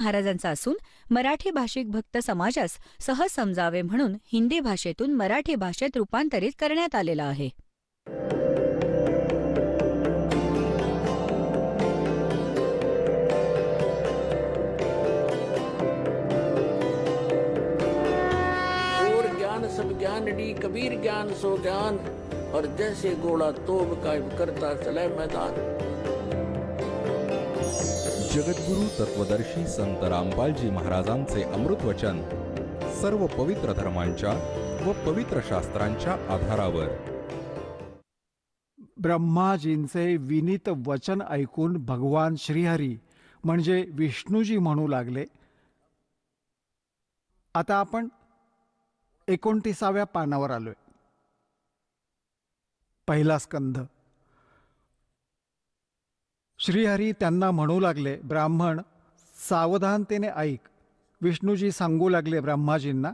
महाराजांचा असून मराठी भाषिक भक्त समाजास सहज समजावे म्हणून हिंदी भाषेतून मराठी भाषेत रूपांतरित करण्यात आलेला आहे. और ज्ञान सब ज्ञानडी कबीर ज्ञान सो ज्ञान और जैसे घोड़ा तोब का करता चले मैदान. जगद्गुरु तत्वदर्शी संत रामपालजी महाराजांचे अमृत वचन सर्व पवित्र धर्मांच्या व पवित्र शास्त्रांच्या आधारावर. ब्रह्माजींचे विनीत वचन ऐकून भगवान श्रीहरी म्हणजे विष्णूजी म्हणू लागले. आता आपण 29व्या पानावर आलोय. पहिला स्कंध. श्रीहरी त्यांना म्हणू लागले, ब्राह्मण सावधानतेने ऐक. विष्णूजी सांगू लागले ब्रह्माजींना,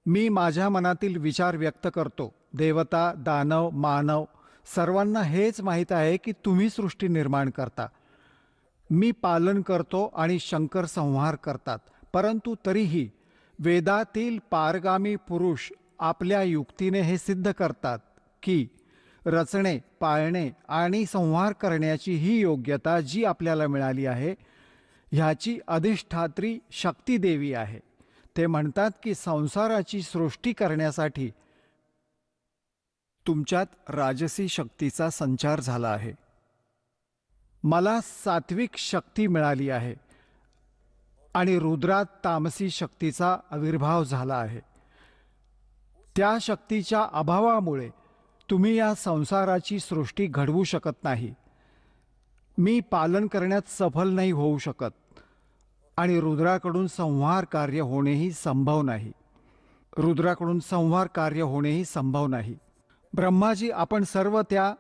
मी माझ्या मनातील विचार व्यक्त करतो. देवता, दानव, मानव सर्वांना हेच माहीत आहे की तुम्ही सृष्टी निर्माण करता. मी पालन करतो आणि शंकर संहार करतात. परंतु तरीही वेदातील पारगामी पुरुष आपल्या युक्तीने हे सिद्ध करतात की रचणे, पाळणे आणि संहार करण्याची ही योग्यता जी आपल्याला मिळाली आहे ह्याची अधिष्ठात्री शक्ती देवी आहे. ते म्हणतात की संसाराची सृष्टी करण्यासाठी तुमच्यात राजसी शक्तीचा संचार झाला आहे. मला सात्विक शक्ती मिळाली आहे आणि रुद्रात तामसी शक्तीचा आविर्भाव झाला आहे. त्या शक्तीच्या अभावामुळे तुम्ही या संसाराची सृष्टी घडवू शकत नाही. मी पालन करण्यात सफल नाही होऊ शकत आणि रुद्राकडून संहार कार्य होणेही संभव नाही. ब्रह्माजी, आपण सर्व त्या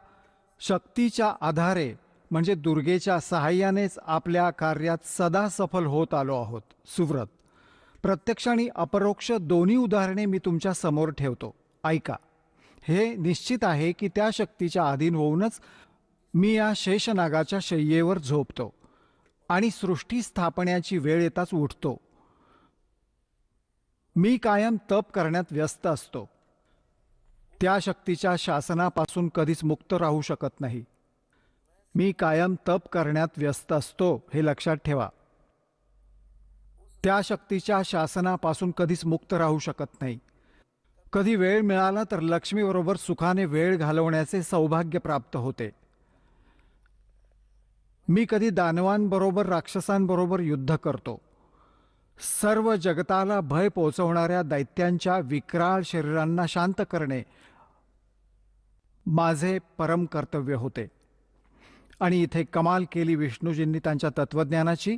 शक्तीच्या आधारे म्हणजे दुर्गेच्या सहाय्यानेच आपल्या कार्यात सदा सफल होत आलो आहोत. सुव्रत, प्रत्यक्ष आणि अपरोक्ष दोन्ही उदाहरणे मी तुमच्या समोर ठेवतो. ऐका. हे निश्चित आहे की त्या शक्तीच्या अधीन होऊनच मी या शेषनागाच्या शय्येवर झोपतो आणि सृष्टी स्थापण्याची वेळ येताच उठतो. मी कायम तप करण्यात व्यस्त असतो. त्या शक्तीच्या शासनापासून कधीच मुक्त राहू शकत नाही. मी कायम तप करण्यात व्यस्त असतो, हे लक्षात ठेवा. त्या शक्तीच्या शासनापासून कधीच मुक्त राहू शकत नाही. कधी वेळ मिळाला तर लक्ष्मीबरोबर सुखाने वेळ घालवण्याचे सौभाग्य प्राप्त होते. मी कधी दानवांबरोबर, राक्षसांबरोबर युद्ध करतो. सर्व जगताला भय पोचवणाऱ्या दैत्यांच्या विक्राळ शरीरांना शांत करणे माझे परम कर्तव्य होते. आणि इथे कमाल केली विष्णूजींनी त्यांच्या तत्वज्ञानाची.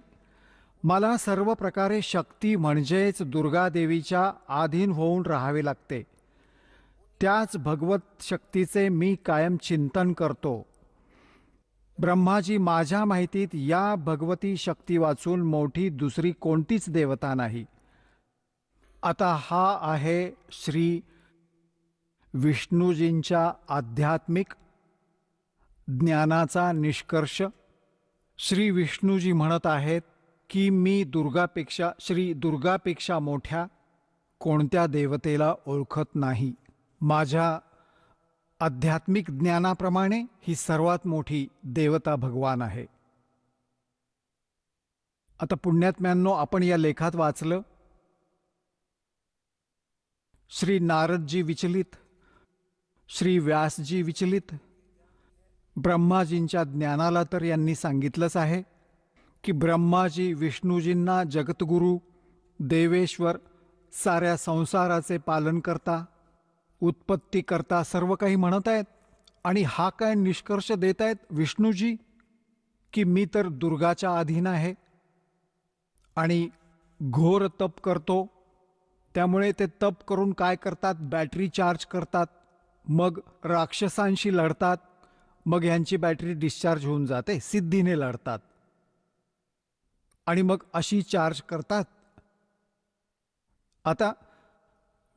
मला सर्व प्रकारे शक्ती म्हणजेच दुर्गादेवीच्या अधीन होऊन राहावे लागते. त्याच भगवत शक्तीचे मी कायम चिंतन करतो. ब्रह्माजी, माझ्या माहितीत या भगवती शक्ती वाचून मोठी दुसरी कोणतीच देवता नाही. आता हा आहे श्री विष्णूजींच्या आध्यात्मिक ज्ञानाचा निष्कर्ष. श्री विष्णूजी म्हणत आहेत की मी श्री दुर्गापेक्षा मोठ्या कोणत्या देवतेला ओळखत नाही. माझ्या आध्यात्मिक ज्ञानाप्रमाणे ही सर्वात मोठी देवता भगवान आहे. आता पुण्यात्म्यांनो, आपण या लेखात वाचलं, श्री नारदजी विचलित, श्री व्यासजी विचलित. ब्रह्माजींच्या ज्ञानाला तर यांनी सांगितलंच आहे की ब्रह्माजी विष्णूजींना जगतगुरु, देवेश्वर, साऱ्या संसाराचे पालन करता, उत्पत्ती करता सर्व काही म्हणत आहेत. आणि हा काय निष्कर्ष देत आहेत विष्णूजी की मी तर दुर्गाच्या अधीन आहे आणि घोर तप करतो. त्यामुळे ते तप करून काय करतात, बॅटरी चार्ज करतात, मग राक्षसांशी लढतात, मग यांची बॅटरी डिस्चार्ज होऊन जाते, सिद्धीने लढतात आणि मग अशी चार्ज करतात. आता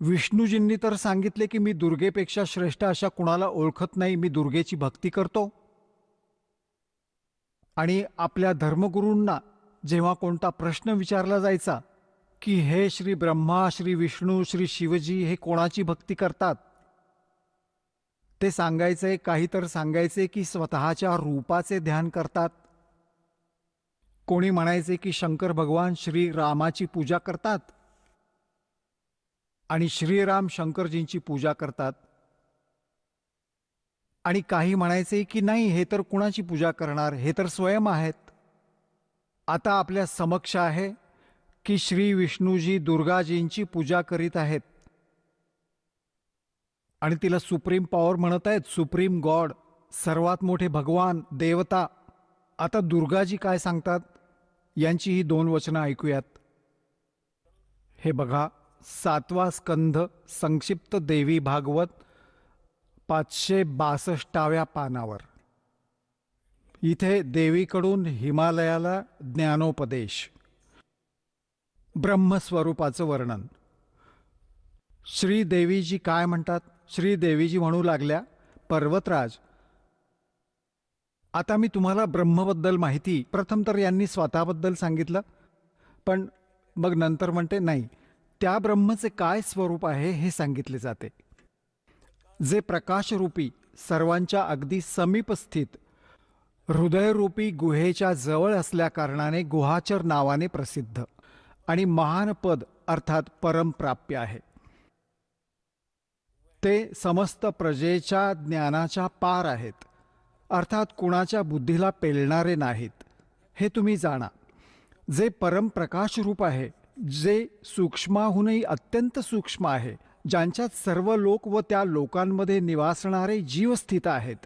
विष्णूजींनी तर सांगितले की मी दुर्गेपेक्षा श्रेष्ठ अशा कुणाला ओळखत नाही, मी दुर्गेची भक्ती करतो. आणि आपल्या धर्मगुरूंना जेव्हा कोणता प्रश्न विचारला जायचा की हे श्री ब्रह्मा, श्री विष्णू, श्री शिवजी हे कोणाची भक्ती करतात, ते सांगायचे, काही तर सांगायचे की स्वतःच्या रूपाचे ध्यान करतात. कोणी म्हणायचे की शंकर भगवान श्री रामाची पूजा करतात आणि श्रीराम शंकरजींची पूजा करतात. आणि काही म्हणायचे की नाही, हे तर कुणाची पूजा करणार, हे तर स्वयं आहेत. आता आपल्या समक्ष आहे की श्री विष्णूजी दुर्गाजींची पूजा करीत आहेत आणि तिला सुप्रीम पॉवर म्हणत आहेत, सुप्रीम गॉड, सर्वात मोठे भगवान, देवता. आता दुर्गाजी काय सांगतात यांची ही 2 वचनं ऐकूयात. हे बघा, 7वा स्कंध संक्षिप्त देवी भागवत 562व्या पानावर. इथे देवीकडून हिमालयाला ज्ञानोपदेश, ब्रह्मस्वरूपाचं वर्णन. श्रीदेवीजी काय म्हणतात? श्रीदेवीजी म्हणू लागल्या, पर्वतराज, आता मी तुम्हाला ब्रह्मबद्दल माहिती, प्रथम तर यांनी स्वतःबद्दल सांगितलं, पण मग नंतर म्हणते नाही, त्या ब्रह्मचे काय स्वरूप आहे हे सांगितले जाते, जे प्रकाशरूपी, सर्वांच्या अगदी समीप स्थित, हृदयरूपी गुहेच्या जवळ असल्याकारणाने गुहाचर नावाने प्रसिद्ध आणि महान पद अर्थात परमप्राप्य आहे. ते समस्त प्रजेच्या ज्ञानाच्या पार आहेत, अर्थात कुणाच्या बुद्धीला पेलणारे नाहीत, हे तुम्ही जाणा. जे परमप्रकाश रूप आहे, जे सूक्ष्माहूनही अत्यंत सूक्ष्म आहे, ज्यांच्यात सर्व लोक व त्या लोकांमध्ये निवासणारे जीव स्थित आहेत,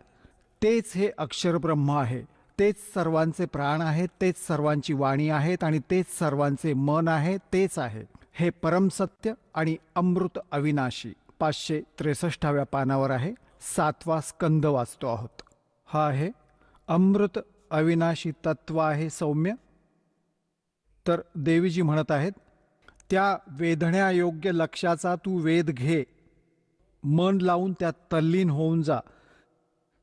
तेच हे अक्षरब्रह्म आहे. तेच सर्वांचे प्राण आहेत, तेच सर्वांची वाणी आहेत आणि तेच सर्वांचे मन आहे, तेच आहे. हे परमसत्य आणि अमृत अविनाशी. 563व्या पानावर आहे. 7वा स्कंद वाचतो आहोत. हा आहे अमृत अविनाशी तत्व आहे सौम्य. तर देवीजी म्हणत आहेत, त्या वेधण्यायोग्य लक्षाचा तू वेध घे, मन लावून त्यात तल्लीन होऊन जा.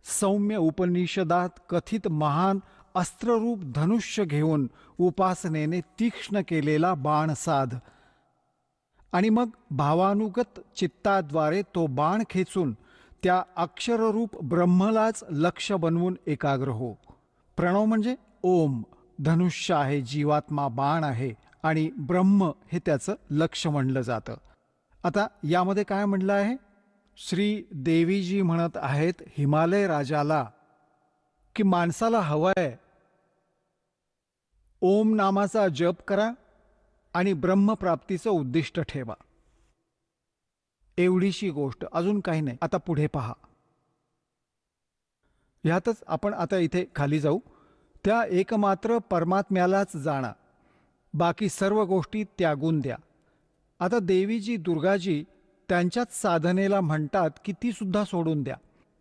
सौम्य उपनिषदात कथित महान अस्त्ररूप धनुष्य घेऊन उपासनेने तीक्ष्ण केलेला बाण साध आणि मग भावानुगत चित्ताद्वारे तो बाण खेचून त्या अक्षररूप ब्रह्मलाच लक्ष बनवून एकाग्र हो. प्रणव म्हणजे ओम, धनुष्य आहे, जीवात्मा बाण आहे आणि ब्रह्म हे त्याचं लक्ष म्हणलं जातं. आता यामध्ये काय म्हणलं आहे? श्री देवीजी म्हणत आहेत हिमालय राजाला की माणसाला हवंय ओम नामाचा जप करा आणि ब्रह्मप्राप्तीचं उद्दिष्ट ठेवा. एवढीशी गोष्ट, अजून काही नाही. आता पुढे पहा. ह्यातच आपण आता इथे खाली जाऊ. त्या एकमात्र परमात्म्यालाच जाणा, बाकी सर्व गोष्टी त्यागून द्या. आता देवीजी दुर्गाजी त्यांच्याच साधनेला म्हणतात की ती सुद्धा सोडून द्या.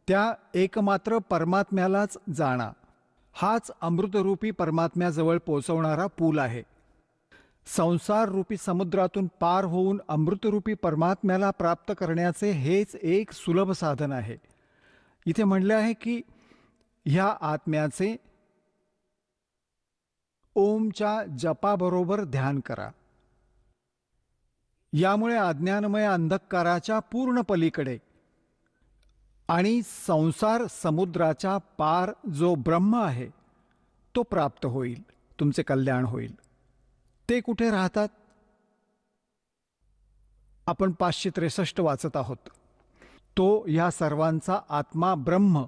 त्या एकमात्र परमात्म्यालाच जाणा. हाच अमृतरूपी परमात्म्याजवळ पोचवणारा पूल आहे. संसार रूपी समुद्रातून पार होऊन अमृतरूपी परमात्म्याला प्राप्त करण्याचे हेच एक सुलभ साधन आहे. इथे म्हणले आहे की ह्या आत्म्याचे ओमच्या जपाबरोबर ध्यान करा. यामुळे अज्ञानमय अंधकाराच्या पूर्ण पलीकडे आणि संसार समुद्राच्या पार जो ब्रह्म आहे तो प्राप्त होईल, तुमचे कल्याण होईल. ते कुठे राहतात? आपण 563 वाचत आहोत. तो ह्या सर्वांचा आत्मा ब्रह्म,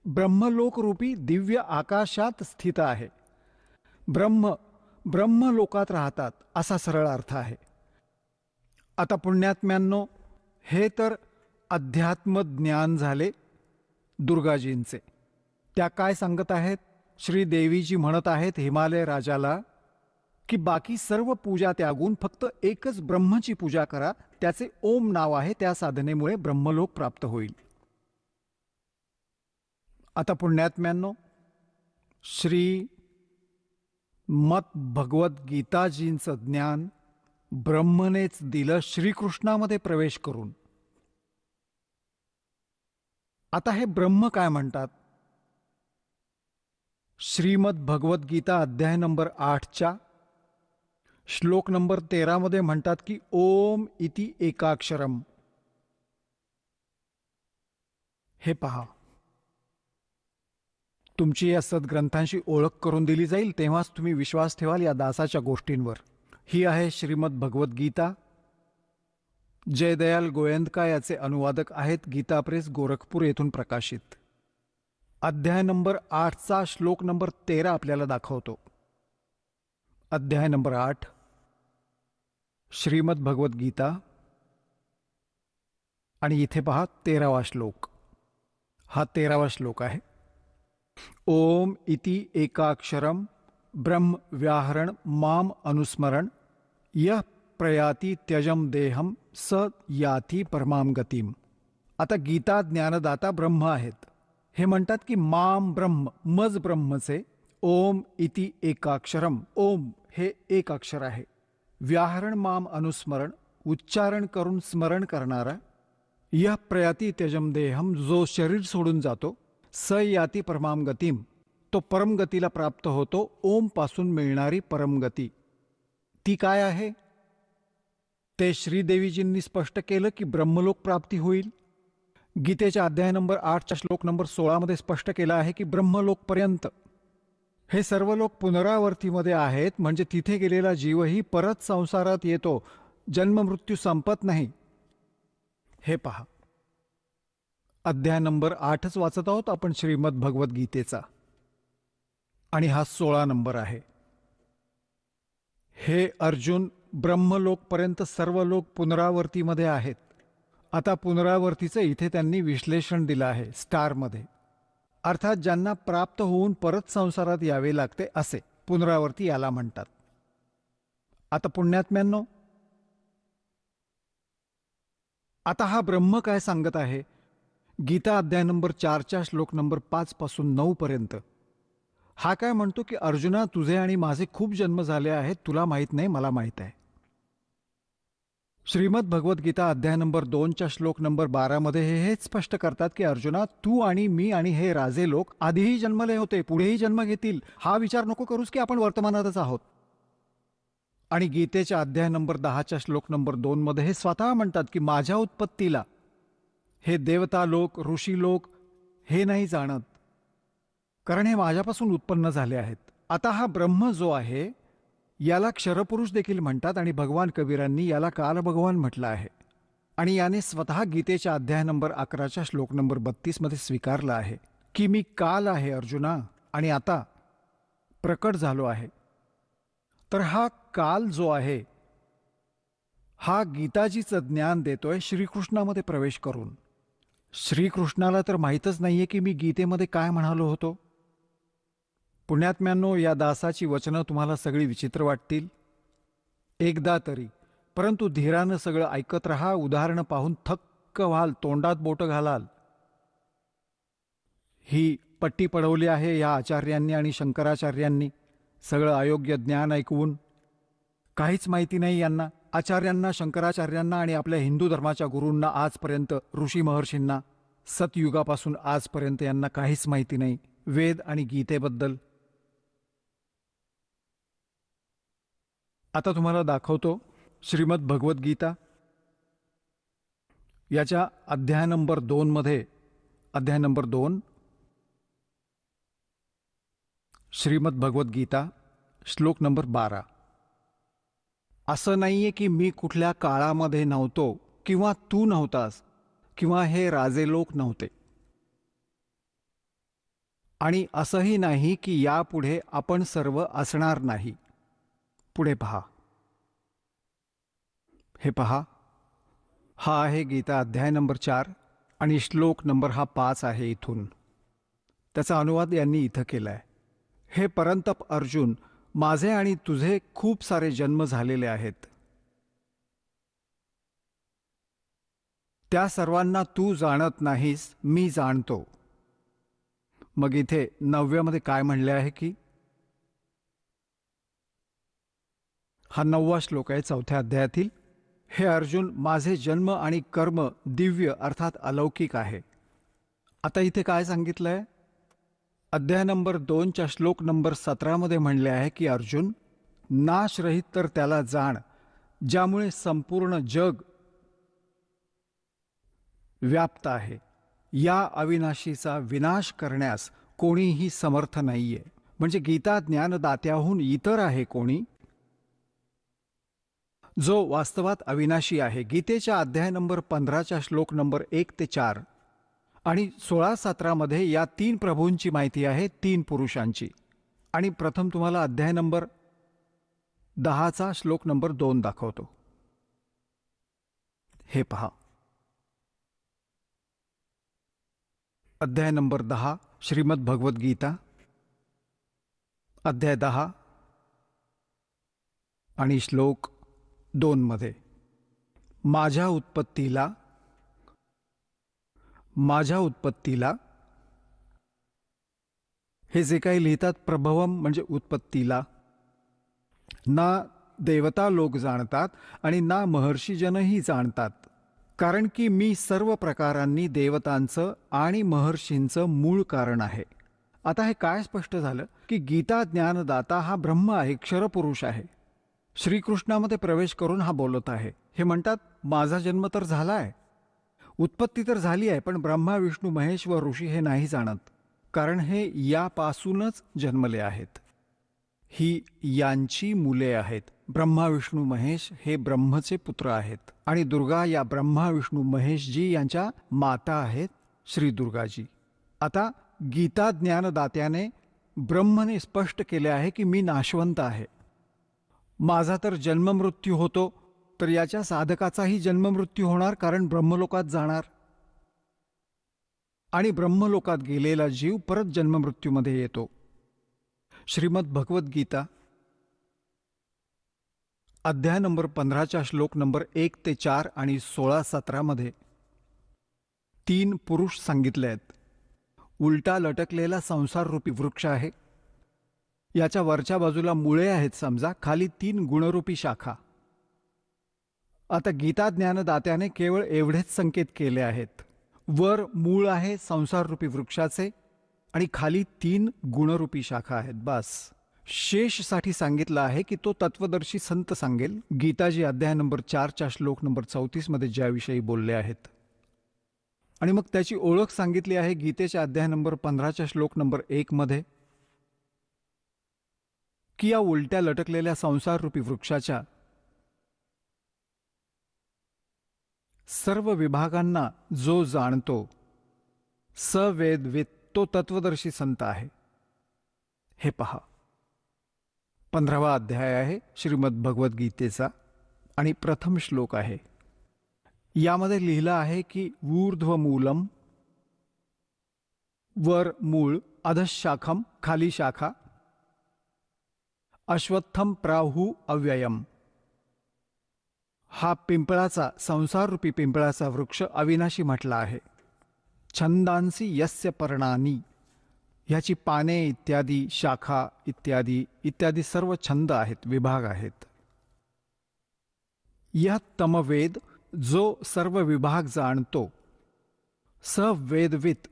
ब्रह्मलोकरूपी दिव्य आकाशात स्थित आहे. ब्रह्मलोकात राहतात असा सरळ अर्थ आहे. आता पुण्यात्म्यांनो, हे तर अध्यात्म ज्ञान झाले दुर्गाजींचे. त्या काय सांगत आहेत? श्रीदेवीजी म्हणत आहेत हिमालय राजाला की बाकी सर्व पूजा त्यागून फक्त एकच ब्रह्मची पूजा करा. त्याचे ओम नाव आहे, त्या साधनेमुळे ब्रह्मलोक प्राप्त होईल. आता पुण्यात्म्यांनो, श्री मत भगवद्गीताजींचं ज्ञान ब्रह्मनेच दिलं श्रीकृष्णामध्ये प्रवेश करून. आता हे ब्रह्म काय म्हणतात? श्रीमद भगवद्गीता अध्याय नंबर 8च्या श्लोक नंबर 13 मध्ये म्हणतात की ओम इति एकाक्षरम. हे पहा, तुमची या सद्ग्रंथांशी ओळख करून दिली जाईल तेव्हाच तुम्ही विश्वास ठेवाल या दासाच्या गोष्टींवर. ही आहे श्रीमद भगवद्गीता. जयदयाल गोयंदका याचे अनुवादक आहेत. गीता प्रेस, गोरखपूर येथून प्रकाशित. अध्याय नंबर 8चा श्लोक नंबर 13 आपल्याला दाखवतो. अध्याय नंबर 8 श्रीमद भगवद्गीता आणि इथे पहा 13वा श्लोक. हा 13वा श्लोक आहे. ओम इति एकाक्षरम ब्रह्म व्याहरण माम अनुस्मरण यह प्रयाति त्यजम देहम स याति परमाम गतीम. आता गीता ज्ञानदाता ब्रह्म आहेत. हे म्हणतात की माम ब्रह्म, मज ब्रह्मचे ओम इति एकाक्षरम. ओम हे एक अक्षर आहे. व्याहरण माम अनुस्मरण, उच्चारण करून स्मरण करणारा. यह प्रयाति त्यजम देहम, जो शरीर सोडून जातो. स याती परमाम गतीम, तो परमगतीला प्राप्त होतो. ओम पासून मिळणारी परमगती ती काय आहे ते श्रीदेवीजींनी स्पष्ट केलं की ब्रह्मलोक प्राप्ती होईल. गीतेच्या अध्याय नंबर 8च्या श्लोक नंबर 16 मध्ये स्पष्ट केलं आहे की ब्रह्मलोकपर्यंत हे सर्व लोक पुनरावर्तीमध्ये आहेत. म्हणजे तिथे गेलेला जीवही परत संसारात येतो, जन्ममृत्यू संपत नाही. हे पहा, अध्याय नंबर 8च वाचत आहोत आपण श्रीमद भगवद्गीतेचा आणि हा 16 नंबर आहे. हे अर्जुन, ब्रह्मलोकपर्यंत सर्व लोक पुनरावर्तीमध्ये आहेत. आता पुनरावर्तीचं इथे त्यांनी विश्लेषण दिलं आहे स्टारमध्ये. अर्थात ज्यांना प्राप्त होऊन परत संसारात यावे लागते असे पुनरावर्ती याला म्हणतात. आता पुण्यात्म्यांनो, आता हा ब्रह्म काय सांगत आहे. गीता अध्याय नंबर 4च्या श्लोक नंबर 5 पासून 9 पर्यंत हा काय म्हणतो की अर्जुना, तुझे आणि माझे खूप जन्म झाले आहेत, तुला माहीत नाही, मला माहीत आहे. श्रीमद भगवद्गीता अध्याय नंबर 2च्या श्लोक नंबर 12 मध्ये हेच स्पष्ट करतात की अर्जुना, तू आणि मी आणि हे राजे लोक आधीही जन्मले होते, पुढेही जन्म घेतील. हा विचार नको करूस की आपण वर्तमानातच आहोत. आणि गीतेच्या अध्याय नंबर 10च्या श्लोक नंबर 2 मध्ये हे स्वतः म्हणतात की माझ्या उत्पत्तीला हे देवता लोक, ऋषी लोक हे नाही जाणत, कारण हे माझ्यापासून उत्पन्न झाले आहेत. आता हा ब्रह्म जो आहे याला क्षरपुरुष देखील म्हणतात आणि भगवान कबीरांनी याला काल भगवान म्हटलं आहे. आणि याने स्वतः गीतेच्या अध्याय नंबर 11च्या श्लोक नंबर 32 मध्ये स्वीकारलं आहे की मी काल आहे अर्जुना आणि आता प्रकट झालो आहे. तर हा काल जो आहे हा गीताजीचं ज्ञान देतोय श्रीकृष्णामध्ये प्रवेश करून. श्रीकृष्णाला तर माहीतच नाहीये की मी गीतेमध्ये काय म्हणालो होतो. पुण्यात्म्यांनो, या दासाची वचनं तुम्हाला सगळी विचित्र वाटतील एकदा तरी, परंतु धीरानं सगळं ऐकत रहा. उदाहरणं पाहून थक्क व्हाल, तोंडात बोटं घालाल. ही पट्टी पडवली आहे या आचार्यांनी आणि शंकराचार्यांनी. सगळं अयोग्य ज्ञान ऐकवून काहीच माहिती नाही यांना, आचार्यांना, शंकराचार्यांना आणि आपल्या हिंदू धर्माच्या गुरूंना. आजपर्यंत ऋषी महर्षींना सतयुगापासून आजपर्यंत यांना काहीच माहिती नाही वेद आणि गीतेबद्दल. आता तुम्हाला दाखवतो श्रीमद भगवद्गीता याच्या अध्याय नंबर 2 मध्ये, अध्याय नंबर 2 श्रीमद भगवद्गीता श्लोक नंबर 12. असं नाहीये की मी कुठल्या काळामध्ये नव्हतो किंवा तू नव्हतास किंवा हे राजे लोक नव्हते. आणि असंही नाही की यापुढे आपण सर्व असणार नाही. पुढे पहा, हे पहा, हा आहे गीता अध्याय नंबर 4 आणि श्लोक नंबर हा 5 आहे इथून. त्याचा अनुवाद यांनी इथं केलाय. हे परंतप अर्जुन, माझे आणि तुझे खूप सारे जन्म झालेले आहेत. त्या सर्वांना तू जाणत नाहीस, मी जाणतो. मग इथे 9व्यामध्ये काय म्हणले आहे की, हा 9वा श्लोक आहे 4थ्या अध्यायातील. हे अर्जुन, माझे जन्म आणि कर्म दिव्य अर्थात अलौकिक आहे. आता इथे काय सांगितलंय, अध्याय नंबर 2च्या श्लोक नंबर 17 म्हणले आहे की अर्जुन, नाश रहित तर त्याला जाण ज्यामुळे संपूर्ण जग व्याप्त आहे. या अविनाशीचा विनाश करण्यास कोणीही समर्थ नाहीये. म्हणजे गीता ज्ञानदात्याहून इतर आहे कोणी जो वास्तवात अविनाशी आहे. गीतेच्या अध्याय नंबर 15च्या श्लोक नंबर 1 ते 4 आणि 16-17 मध्ये या 3 प्रभूंची माहिती आहे, 3 पुरुषांची. आणि प्रथम तुम्हाला अध्याय नंबर 10चा श्लोक नंबर 2 दाखवतो. हे पहा. अध्याय नंबर 10 श्रीमद भगवद गीता, अध्याय 10 आणि श्लोक 2 मध्ये, माझ्या उत्पत्तीला हे जे काही लिहितात प्रभवम म्हणजे उत्पत्तीला ना देवता लोक जाणतात आणि ना महर्षीजनही जाणतात, कारण की मी सर्व प्रकारांनी देवतांचं आणि महर्षींचं मूळ कारण आहे. आता हे काय स्पष्ट झालं की गीता ज्ञानदाता हा ब्रह्म आहे, क्षरपुरुष आहे. श्रीकृष्णामध्ये प्रवेश करून हा बोलत आहे. हे म्हणतात माझा जन्म तर झाला आहे, उत्पत्ती तर झाली आहे, पण ब्रह्मा विष्णू महेश व ऋषी हे नाही जाणत, कारण हे यापासूनच जन्मले आहेत. ही यांची मुले आहेत. ब्रह्मा विष्णू महेश हे ब्रह्मचे पुत्र आहेत आणि दुर्गा या ब्रह्मा विष्णू महेशजी यांच्या माता आहेत, श्री दुर्गाजी. आता गीता ज्ञानदात्याने ब्रह्मने स्पष्ट केले आहे की मी नाशवंत आहे. माझा तर जन्ममृत्यू होतो, तर याच्या साधकाचाही जन्ममृत्यू होणार, कारण ब्रह्मलोकात जाणार आणि ब्रह्मलोकात गेलेला जीव परत जन्ममृत्यूमध्ये येतो. श्रीमद भगवद गीता अध्याय नंबर 15च्या श्लोक नंबर 1 ते 4 आणि 16-17 मध्ये 3 पुरुष सांगितले आहेत. उलटा लटकलेला संसार रूपी वृक्ष आहे, याच्या वरच्या बाजूला मुळे आहेत समजा, खाली 3 गुणरूपी शाखा. आता गीता ज्ञानदात्याने केवळ एवढेच संकेत केले आहेत. वर मूळ आहे संसार रूपी वृक्षाचे आणि खाली 3 गुणरूपी शाखा आहेत, बस. शेषसाठी सांगितलं आहे की तो तत्वदर्शी संत सांगेल. गीताजी अध्याय नंबर 4च्या श्लोक नंबर 34 मध्ये ज्याविषयी बोलले आहेत. आणि मग त्याची ओळख सांगितली आहे गीतेच्या अध्याय नंबर 15च्या श्लोक नंबर 1 मध्ये, की या उलट्या लटकलेल्या संसार रूपी वृक्षाच्या सर्व विभागांना जो जाणतो, सवेदवित, तो तत्वदर्शी संत आहे. हे पहा, 15वा अध्याय आहे श्रीमद भगवद गीतेचा आणि प्रथम श्लोक आहे. यामध्ये लिहिलं आहे की ऊर्ध्वमूलम, वर मूळ, अधशाखम खाली शाखा, अश्वत्थम प्राहु अव्ययम. हा पिंपळाचा, संसार रूपी पिंपळाचा वृक्ष अविनाशी म्हटला आहे. छंदांसी यस्य पर्णानी, ह्याची पाने इत्यादी, शाखा इत्यादी इत्यादी सर्व छंद आहेत, विभाग आहेत. यह तमवेद, जो सर्व विभाग जाणतो, सवेदवित,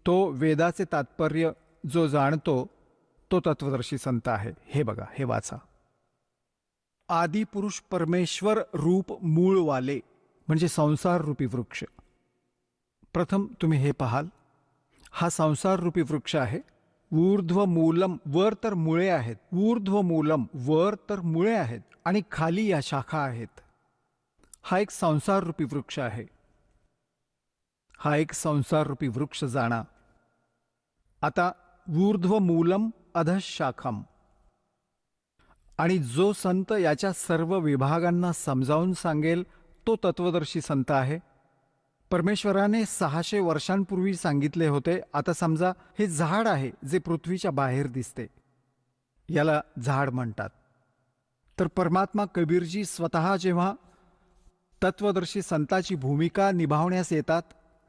तो वेदाचे तात्पर्य जो जाणतो, तो तत्वदर्शी संत आहे. हे बघा, हे वाचा. आदिपुरुष परमेश्वर रूप मूळवाले म्हणजे संसार रूपी वृक्ष. प्रथम तुम्ही हे पाहाल, हा संसार रूपी वृक्ष आहे. ऊर्ध्वमूलम, वर तर मुळे आहेत. ऊर्ध्वमूलम, वर तर मुळे आहेत आणि खाली या शाखा आहेत. हा एक संसार रूपी वृक्ष आहे. हा एक संसार रूपी वृक्ष जाणा. आता ऊर्ध्वमूलम अधशाखम, आणि जो संत याच्या सर्व विभागांना समजावून सांगेल, तो तत्वदर्शी संत आहे. परमेश्वराने 600 वर्षांपूर्वी सांगितले होते. आता समजा हे झाड आहे जे पृथ्वीच्या बाहेर दिसते, याला झाड म्हणतात. तर परमात्मा कबीरजी स्वतः जेव्हा तत्वदर्शी संताची भूमिका निभावण्यास येतात,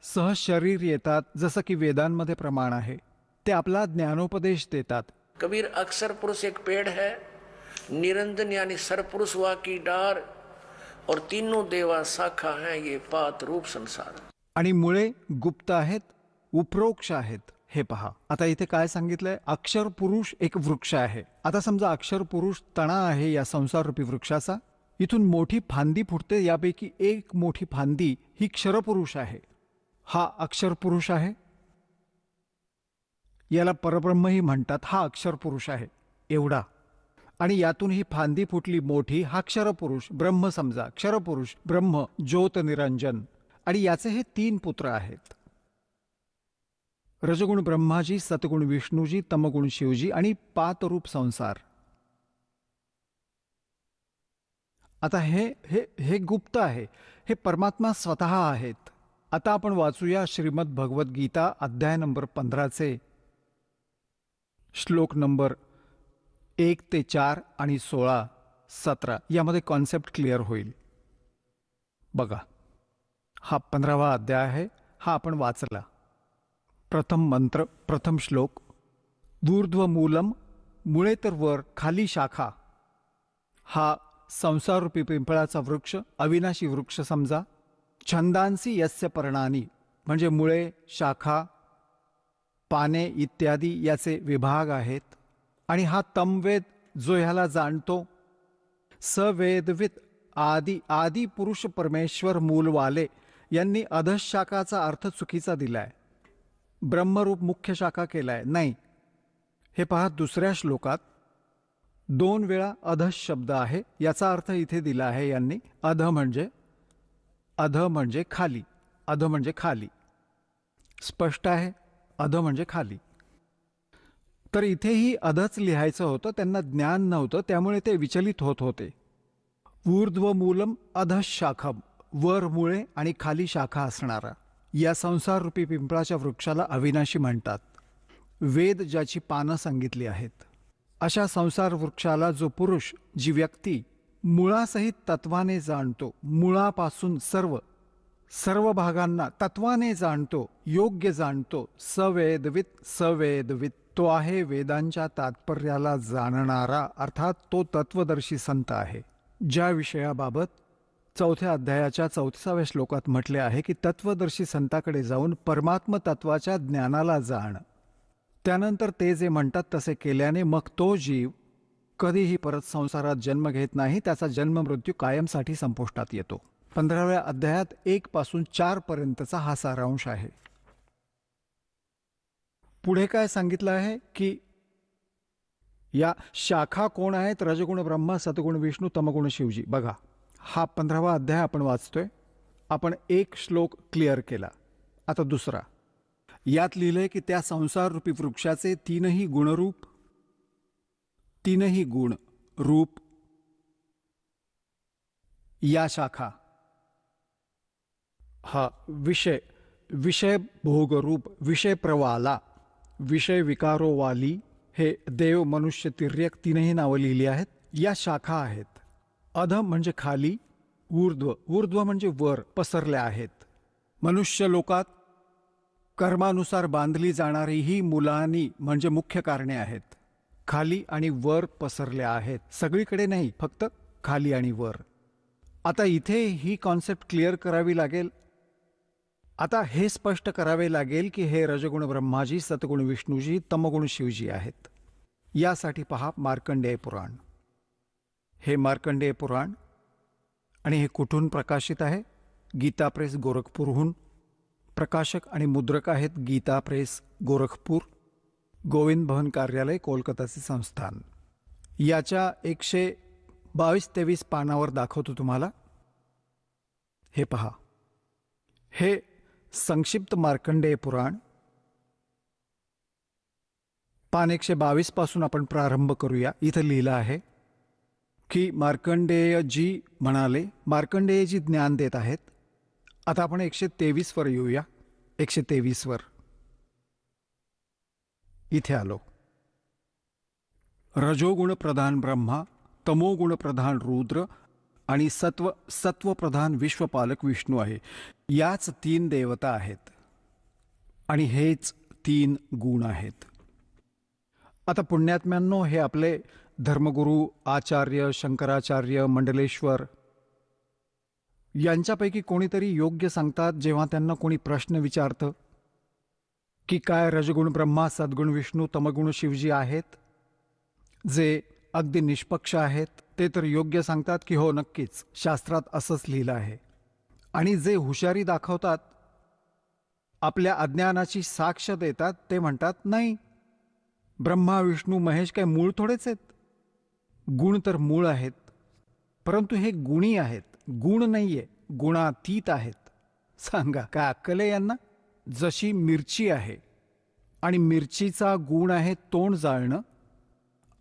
सहज शरीर येतात, जसं की वेदांमध्ये प्रमाण आहे. ते आपला ज्ञानोपदेश देतात. कबीर अक्षर पुरुष एक पेड़ है, निरंजन यानी सरपुरुष वा की डार, और तीनों देवा शाखा हैं, ये पात रूप संसार. आणि मुळे गुप्त आहेत, उपरोक्ष आहेत. हे पहा, आता इथे काय सांगितलंय? अक्षर पुरुष एक वृक्ष आहे. आता समजा अक्षर पुरुष तणा आहे या संसार रूपी वृक्षाचा. इथून मोठी फांदी फुटते, यापैकी एक मोठी फांदी ही क्षरपुरुष आहे. हा अक्षर पुरुष आहे, याला परब्रह्मही म्हणतात. हा अक्षर पुरुष आहे एवढा. आणि यातून ही फांदी फुटली मोठी, हा क्षरपुरुष ब्रह्म समजा. क्षरपुरुष ब्रह्म ज्योत निरंजन. आणि याचे हे 3 पुत्र आहेत. रजगुण ब्रह्माजी, सतगुण विष्णूजी, तमगुण शिवजी आणि पातरूप संसार. आता हे हे हे गुप्त आहे, हे परमात्मा स्वतः आहेत. आता आपण वाचूया श्रीमद भगवत गीता अध्याय नंबर 15 श्लोक नंबर 1 ते 4 आणि 16, 17. यामध्ये कॉन्सेप्ट क्लिअर होईल. बघा, हा 15वा अध्याय आहे. हा आपण वाचला. प्रथम मंत्र, प्रथम श्लोक. ऊर्ध्व मूलम, मुळे तर वर, खाली शाखा. हा संसाररूपी पिंपळाचा वृक्ष, अविनाशी वृक्ष समजा. छंदांसी यस्य पर्णानी, म्हणजे मुळे, शाखा, पाने इत्यादी याचे विभाग आहेत. आणि हा तमवेद, जो ह्याला जाणतो. सवेदवित आदी, आदी पुरुष परमेश्वर मूलवाले यांनी अधशाखाचा अर्थ चुकीचा दिलाय. ब्रह्मरूप मुख्य शाखा केलाय. नाही, हे पहा, दुसऱ्या श्लोकात 2 वेळा अध शब्द आहे. याचा अर्थ इथे दिला आहे यांनी. अध म्हणजे खाली. अध म्हणजे खाली. स्पष्ट आहे, अध म्हणजे खाली. तर इथेही अधच लिहायचं होतं. त्यांना ज्ञान नव्हतं, त्यामुळे ते विचलित होत होते. ऊर्ध्व मूलम अधशाखम, वर मुळे आणि खाली शाखा असणारा या संसाररूपी पिंपळाच्या वृक्षाला अविनाशी म्हणतात. वेद ज्याची पानं सांगितली आहेत, अशा संसार वृक्षाला जो पुरुष, जी व्यक्ती मुळासहित तत्वाने जाणतो, मुळापासून सर्व भागांना तत्वाने जाणतो, योग्य जाणतो, सवेदवित, तो आहे वेदांच्या तात्पर्याला जाणणारा, अर्थात तो तत्वदर्शी संत आहे. ज्या विषयाबाबत 4थ्या अध्यायाच्या 34व्या श्लोकात म्हटले आहे की तत्वदर्शी संताकडे जाऊन परमात्म तत्वाच्या ज्ञानाला जाण. त्यानंतर ते जे म्हणतात तसे केल्याने मग तो जीव कधीही परत संसारात जन्म घेत नाही. त्याचा जन्म मृत्यू कायमसाठी संपुष्टात येतो. 15व्या अध्यायात 1 पासून 4 पर्यंतचा हा सारांश आहे. पुढे काय सांगितलं आहे की या शाखा कोण आहेत? रजगुण ब्रह्मा, सतगुण विष्णू, तमगुण शिवजी. बघा, हा 15वा अध्याय आपण वाचतोय. आपण 1 श्लोक क्लिअर केला. आता दुसरा. यात लिहिलंय की त्या संसार रूपी वृक्षाचे 3ही गुणरूप, 3ही गुण रूप या शाखा. हा विषय भोगरूप, विषय प्रवाला, विषय विकारोवाली, हे देव, मनुष्य, तिर्यक 3ही नावं लिहिली आहेत. या शाखा आहेत. अध म्हणजे खाली, ऊर्ध्व म्हणजे वर पसरल्या आहेत. मनुष्य लोकात कर्मानुसार बांधली जाणारी ही मुलांनी म्हणजे मुख्य कारणे आहेत. खाली आणि वर पसरल्या आहेत. सगळीकडे नाही, फक्त खाली आणि वर. आता इथे ही कॉन्सेप्ट क्लिअर करावी लागेल. आता हे स्पष्ट करावे लागेल की हे रजगुण ब्रह्माजी, सतगुण विष्णूजी, तमगुण शिवजी आहेत. यासाठी पहा मार्कंडेय पुराण. हे मार्कंडेय पुराण. आणि हे कुठून प्रकाशित आहे? गीता प्रेस गोरखपूरहून. प्रकाशक आणि मुद्रक आहेत गीता प्रेस गोरखपूर, गोविंद भवन कार्यालय, कोलकाताचे संस्थान. याच्या 122-23 पानावर दाखवतो तुम्हाला. हे पहा, हे संक्षिप्त मार्कंडेय पुराण. पान 122 पासून आपण प्रारंभ करूया. इथं लिहिलं आहे की मार्कंडेयजी म्हणाले, मार्कंडेयजी ज्ञान देत आहेत. आता आपण 123 वर येऊया. 123 वर इथे आलो. रजोगुण प्रधान ब्रह्मा, तमोगुण प्रधान रुद्र आणि सत्व प्रधान विश्वपालक विष्णू आहे. याच 3 देवता आहेत आणि हेच 3 गुण आहेत. आता पुण्यात्म्यांनो, हे आपले धर्मगुरू आचार्य शंकराचार्य मंडलेश्वर यांच्यापैकी कोणीतरी योग्य सांगतात जेव्हा त्यांना कोणी प्रश्न विचारतं. की काय रजगुण ब्रह्मा, सद्गुण विष्णू, तमगुण शिवजी आहेत जे अगदी निष्पक्ष आहेत? ते तर योग्य सांगतात की हो नक्कीच शास्त्रात असंच लिहिलं आहे. आणि जे हुशारी दाखवतात, आपल्या अज्ञानाची साक्ष देतात, ते म्हणतात नाही, ब्रह्मा विष्णू महेश काय मूळ थोडेच आहेत. गुण तर मूळ आहेत, परंतु हे गुणी आहेत, गुण नाहीये, गुणातीत आहेत. सांगा काय अक्कल आहे यांना? जशी मिरची आहे आणि मिरचीचा गुण आहे तोंड जाळणं.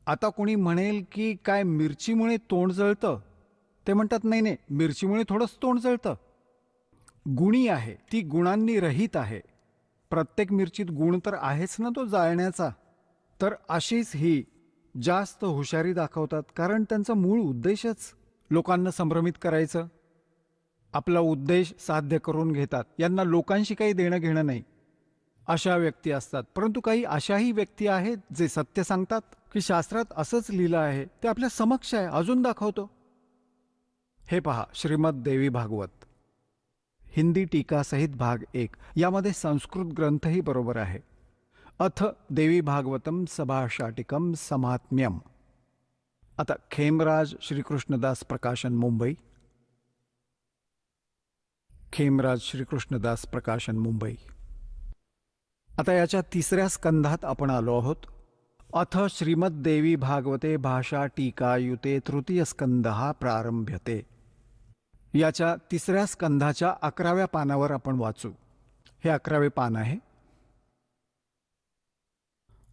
आता कोणी म्हणेल की काय मिरचीमुळे तोंड जळतं? ते म्हणतात नाही नाही, मिरचीमुळे थोडंच तोंड जळतं. गुणी आहे, ती गुणांनी रहित आहे. प्रत्येक मिरचीत गुण तर आहेच ना तो जाळण्याचा. तर अशीच ही जास्त हुशारी दाखवतात, कारण त्यांचा मूळ उद्देशच लोकांना संभ्रमित करायचं. आपला उद्देश साध्य करून घेतात. यांना लोकांशी काही देणं घेणं नाही. अशा व्यक्ती असतात. परंतु काही अशाही व्यक्ती आहेत जे सत्य सांगतात की शास्त्रात असंच लिहिलं आहे, ते आपल्या समक्ष आहे, अजून दाखवतो. हे पहा, श्रीमद देवी भागवत हिंदी टीका सहित भाग 1 यामध्ये संस्कृत ग्रंथही बरोबर आहे. अथ देवी भागवतम सभाषाटिकम समात्म्यम. आता खेमराज श्रीकृष्णदास प्रकाशन मुंबई. खेमराज श्रीकृष्णदास प्रकाशन मुंबई. आता याच्या 3ऱ्या स्कंधात आपण आलो आहोत. अथ श्रीमद देवी भागवते भाषा टीकायुते तृतीय स्कंदः प्रारंभ्यते. याच्या 3ऱ्या स्कंधाच्या 11व्या पानावर आपण वाचू. हे 11वे पान आहे.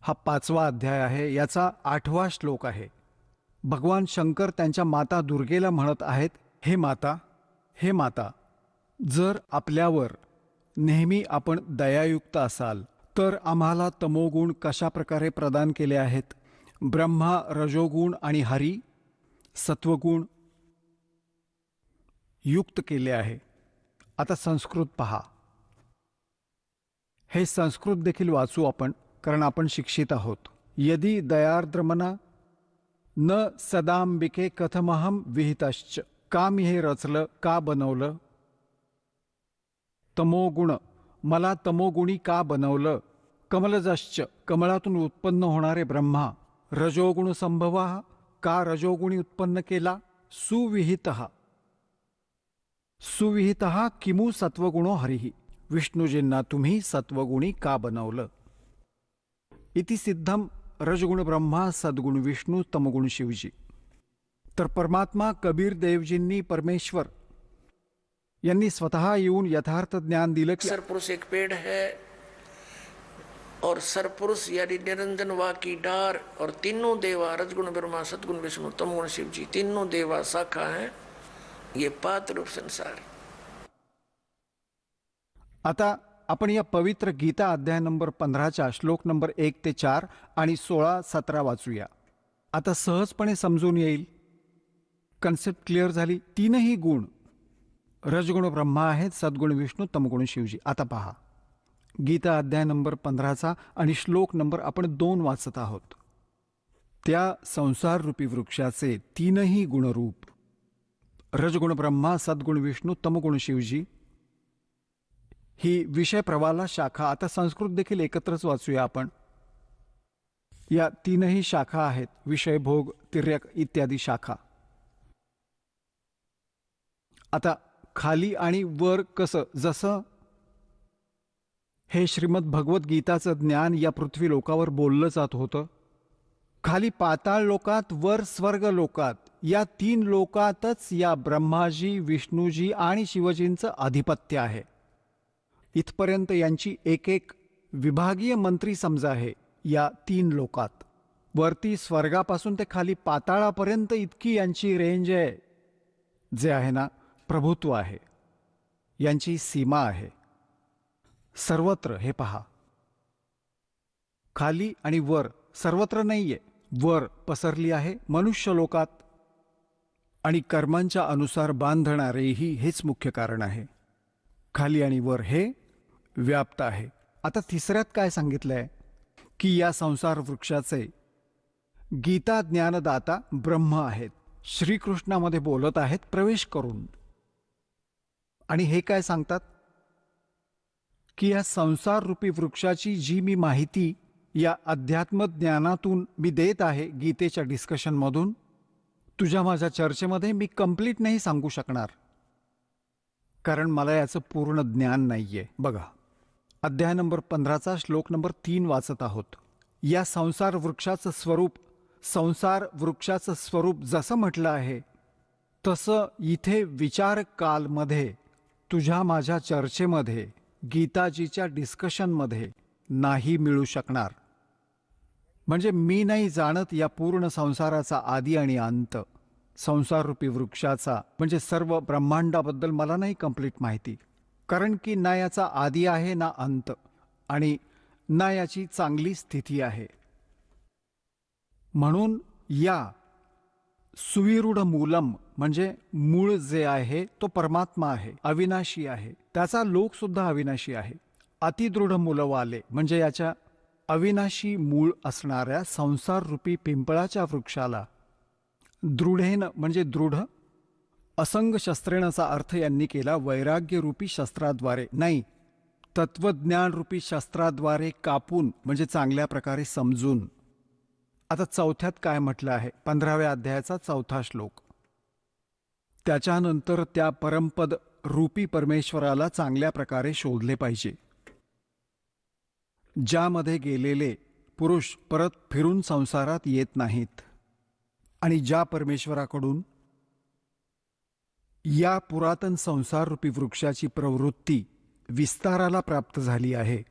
हा 5वा अध्याय आहे. याचा 8वा श्लोक आहे. भगवान शंकर त्यांच्या माता दुर्गेला म्हणत आहेत, हे माता, हे माता, जर आपल्यावर नेहमी आपण दयायुक्त असाल तर आम्हाला तमोगुण कशा प्रकारे प्रदान केले आहेत? ब्रह्मा रजोगुण आणि हरी सत्वगुण युक्त केले आहे. आता संस्कृत पहा. हे संस्कृत देखील वाचू आपण, कारण आपण शिक्षित आहोत. यदि दयार्द्रमना न सदांबिके कथमहम विहितश्च. का मी हे रचलं, का बनवलं? तमोगुण, मला तमोगुणी का बनवलं? कमलजश्च, कमळातून उत्पन्न होणारे ब्रह्मा. रजोगुण संभवा, का रजोगुणी उत्पन्न केला? सुविहितः, सुविहितः किमु सत्वगुणो हरिः. विष्णूजींना तुम्ही सत्वगुणी का बनवलं? इति सिद्धम रजगुण ब्रह्मा, सद्गुण विष्णू, तमगुण शिवजी. तर परमात्मा कबीर देवजींनी, परमेश्वर यांनी स्वतः येऊन यथार्थ ज्ञान दिलं की सरपुरुष एक पेड़ है और सरपुरुष यानी निरंजन वा की डार, और तीनों देवा रजगुण ब्रह्मा, सद्गुण विष्णु, तमगुण शिव जी, तीनों देवा शाखा हैं. ये पात रूप संसार. आता आपण या पवित्र गीता अध्याय नंबर 15च्या श्लोक नंबर 1 ते 4 आणि 16, 17 वाचूया. आता सहजपणे समजून येईल. कन्सेप्ट क्लिअर झाली. तीनही गुण रजगुण ब्रह्मा आहेत, सद्गुण विष्णू, तमगुण शिवजी. आता पहा, गीता अध्याय नंबर 15चा आणि श्लोक नंबर आपण 2 वाचत आहोत. त्या संसार रूपी वृक्षाचे तीनही गुणरूप रजगुण ब्रह्मा, सद्गुण विष्णू, तमगुण शिवजी ही विषय प्रवाला शाखा. आता संस्कृत देखील एकत्रच वाचूया आपण. या तीनही शाखा आहेत, विषय, भोग, तिर्यक इत्यादी शाखा. आता खाली आणि वर कसं, जसं हे श्रीमद भगवत गीताचं ज्ञान या पृथ्वी लोकावर बोललं जात होतं, खाली पाताळ लोकात, वर स्वर्ग लोकात, या 3 लोकातच या ब्रह्माजी, विष्णूजी आणि शिवजींचं आधिपत्य आहे. इथपर्यंत यांची एक एक विभागीय मंत्री समजा आहे या 3 लोकात. वरती स्वर्गापासून ते खाली पाताळापर्यंत इतकी यांची रेंज आहे, जे आहे ना प्रभुत्व आहे, यांची सीमा आहे. सर्वत्र हे पहा, खाली आणि वर, सर्वत्र नाहीये, वर पसरली आहे मनुष्य लोकात. आणि कर्मांच्या अनुसार बांधणारेही हेच मुख्य कारण आहे. खाली आणि वर हे व्याप्त आहे. आता 3ऱ्यात काय सांगितलंय की या संसार वृक्षाचे गीता ज्ञानदाता ब्रह्म आहेत, श्रीकृष्णामध्ये बोलत आहेत प्रवेश करून. आणि हे काय सांगतात की या संसार रूपी वृक्षाची जी मी माहिती या अध्यात्म ज्ञानातून मी देत आहे गीतेच्या डिस्कशनमधून, तुझ्या माझ्या चर्चेमध्ये मी कंप्लीट नाही सांगू शकणार, कारण मला याचं पूर्ण ज्ञान नाहीये. बघा, अध्याय नंबर 15चा श्लोक नंबर 3 वाचत आहोत. या संसार वृक्षाचं स्वरूप जसं म्हटलं आहे तसं इथे विचार कालमध्ये तुझ्या माझ्या चर्चेमध्ये गीताजीच्या डिस्कशनमध्ये नाही मिळू शकणार. म्हणजे मी नाही जाणत या पूर्ण संसाराचा आदी आणि अंत. संसाररूपी वृक्षाचा म्हणजे सर्व ब्रह्मांडाबद्दल मला नाही कंप्लीट माहिती, कारण की ना याचा आदी आहे ना अंत, आणि ना याची चांगली स्थिती आहे. म्हणून या सुविरूढ मूलम म्हणजे मूळ जे आहे तो परमात्मा आहे, अविनाशी आहे. त्याचा लोक सुद्धा अविनाशी आहे. अतिदृढ मूलवाले म्हणजे याच्या अविनाशी मूळ असणाऱ्या संसार रूपी पिंपळाच्या वृक्षाला दृढेन म्हणजे दृढ, असंग शस्त्रेणचा अर्थ यांनी केला वैराग्य रूपी शस्त्राद्वारे नाही, तत्वज्ञान रूपी शस्त्राद्वारे कापून म्हणजे चांगल्या प्रकारे समजून. आता चौथ्यात काय म्हटलं आहे? 15व्या अध्यायाचा 4था श्लोक. त्याच्यानंतर त्या परमपद रूपी परमेश्वराला चांगल्या प्रकारे शोधले पाहिजे, ज्यामध्ये गेलेले पुरुष परत फिरून संसारात येत नाहीत, आणि ज्या परमेश्वराकडून या पुरातन संसार रूपी वृक्षाची प्रवृत्ती विस्ताराला प्राप्त झाली आहे,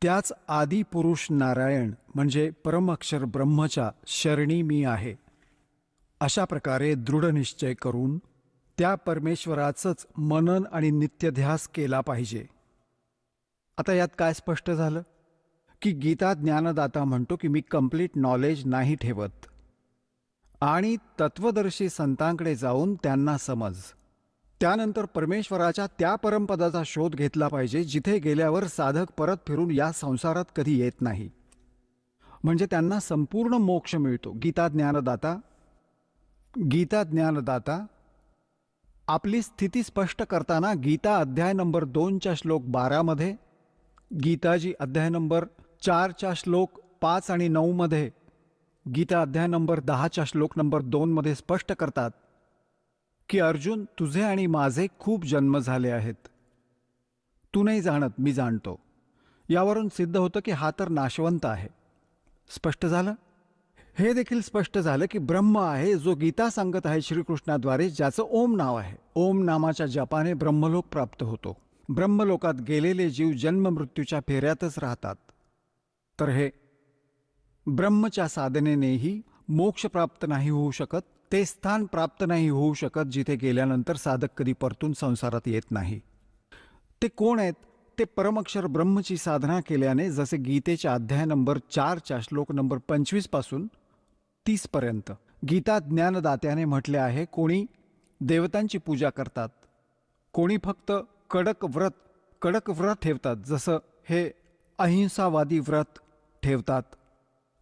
त्याच आदी पुरुष नारायण म्हणजे परमअक्षर ब्रह्मच्या शरणी मी आहे. अशा प्रकारे दृढ निश्चय करून त्या परमेश्वराचंच मनन आणि नित्यध्यास केला पाहिजे. आता यात काय स्पष्ट झालं की गीता ज्ञानदाता म्हणतो की मी कंप्लीट नॉलेज नाही ठेवत, आणि तत्वदर्शी संतांकडे जाऊन त्यांना समज. त्यानंतर परमेश्वराच्या त्या परमपदाचा शोध घेतला पाहिजे जिथे गेल्यावर साधक परत फिरून या संसारात कधी येत नाही, म्हणजे त्यांना संपूर्ण मोक्ष मिळतो. गीता ज्ञानदाता आपली स्थिती स्पष्ट करताना गीता अध्याय नंबर 2च्या श्लोक 12मध्ये, गीताजी अध्याय नंबर 4च्या श्लोक 5 आणि 9 मध्ये, गीता अध्याय नंबर 10च्या श्लोक नंबर 2 मध्ये स्पष्ट करतात की अर्जुन, तुझे आणि माझे खूप जन्म झाले आहेत. तू नाही जाणत, मी जाणतो. यावरून सिद्ध होतं की हा तर नाशवंत आहे. स्पष्ट झालं. हे देखील स्पष्ट झालं की ब्रह्म आहे जो गीता सांगत आहे श्रीकृष्णाद्वारे, ज्याचं ओम नाव आहे. ओम नामाच्या जपाने ब्रह्मलोक प्राप्त होतो. ब्रह्मलोकात गेलेले जीव जन्म मृत्यूच्या फेऱ्यातच राहतात. तर हे ब्रह्मच्या साधनेनेही मोक्ष प्राप्त नाही होऊ शकत, ते स्थान प्राप्त नाही होऊ शकत जिथे गेल्यानंतर साधक कधी परतून संसारात येत नाही. ते कोण आहेत? ते परमअक्षर ब्रह्मची साधना केल्याने, जसे गीतेच्या अध्याय नंबर 4च्या श्लोक नंबर 25 पासून 30 पर्यंत गीता ज्ञानदात्याने म्हटले आहे. कोणी देवतांची पूजा करतात, कोणी फक्त कडक व्रत ठेवतात, जसं हे अहिंसावादी व्रत ठेवतात,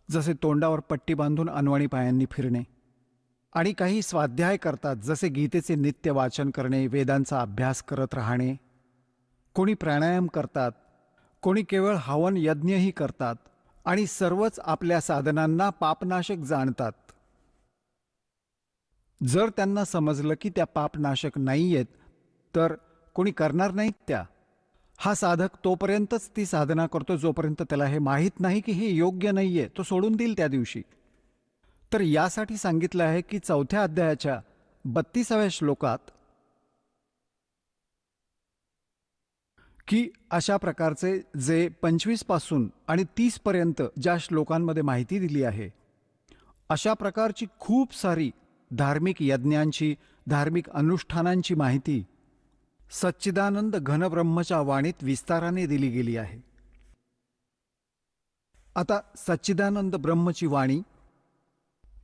जसे तोंडावर पट्टी बांधून अनवाणी पायांनी फिरणे, आणि काही स्वाध्याय करतात, जसे गीतेचे नित्य वाचन करणे, वेदांचा अभ्यास करत राहणे. कोणी प्राणायाम करतात, कोणी केवळ हवन यज्ञही करतात, आणि सर्वच आपल्या साधनांना पापनाशक जाणतात. जर त्यांना समजलं की त्या पापनाशक नाही आहेत, तर कोणी करणार नाहीत त्या. हा साधक तोपर्यंतच ती साधना करतो जोपर्यंत त्याला हे माहीत नाही की हे योग्य नाहीये. तो सोडून देईल त्या दिवशी. तर यासाठी सांगितलं आहे की 4थ्या अध्यायाच्या 32व्या श्लोकात की अशा प्रकारचे जे 25 पासून आणि 30 पर्यंत ज्या श्लोकांमध्ये माहिती दिली आहे, अशा प्रकारची खूप सारी धार्मिक यज्ञांची, धार्मिक अनुष्ठानांची माहिती सच्चिदानंद घनब्रह्मच्या वाणीत विस्ताराने दिली गेली आहे. आता सच्चिदानंद ब्रह्मची वाणी,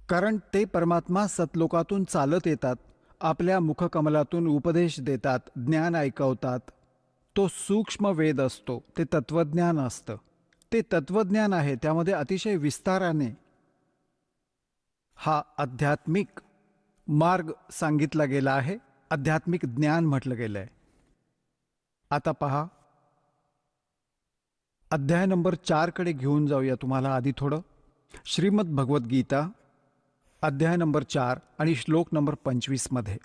कारण ते परमात्मा सतलोकातून चालत येतात, आपल्या मुखकमलातून उपदेश देतात, ज्ञान ऐकवतात. तो सूक्ष्म वेद असतो, ते तत्वज्ञान असतं. ते तत्वज्ञान आहे, त्यामध्ये अतिशय विस्ताराने हा आध्यात्मिक मार्ग सांगितला गेला आहे, आध्यात्मिक ज्ञान म्हटलं गेलंय. आता पहा, अध्याय नंबर 4 कडे घेऊन जाऊया तुम्हाला आधी थोडं. श्रीमद भगवद्गीता अध्याय नंबर 4 आणि श्लोक नंबर 25 मध्ये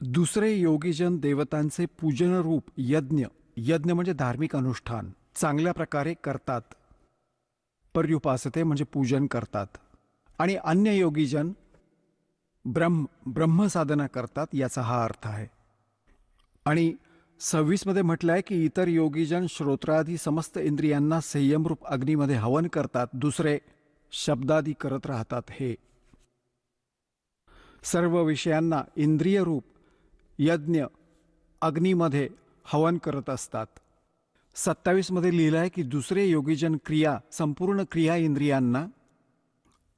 दुसरे योगीजन देवतांचे पूजनरूप यज्ञ, यज्ञ म्हणजे धार्मिक अनुष्ठान, चांगल्या प्रकारे करतात. पर्युपासते म्हणजे पूजन करतात. आणि अन्य योगीजन ब्रह्मसाधना करतात, याचा हा अर्थ आहे. आणि 26 मध्ये म्हटलं आहे की इतर योगीजन श्रोत्रादी समस्त इंद्रियांना संयमरूप अग्नीमध्ये हवन करतात, दुसरे शब्दादी करत राहतात. हे सर्व विषयांना इंद्रियरूप यज्ञ अग्नीमध्ये हवन करत असतात. 27 मध्ये लिहिलं आहे की दुसरे योगीजन क्रिया, संपूर्ण क्रिया इंद्रियांना,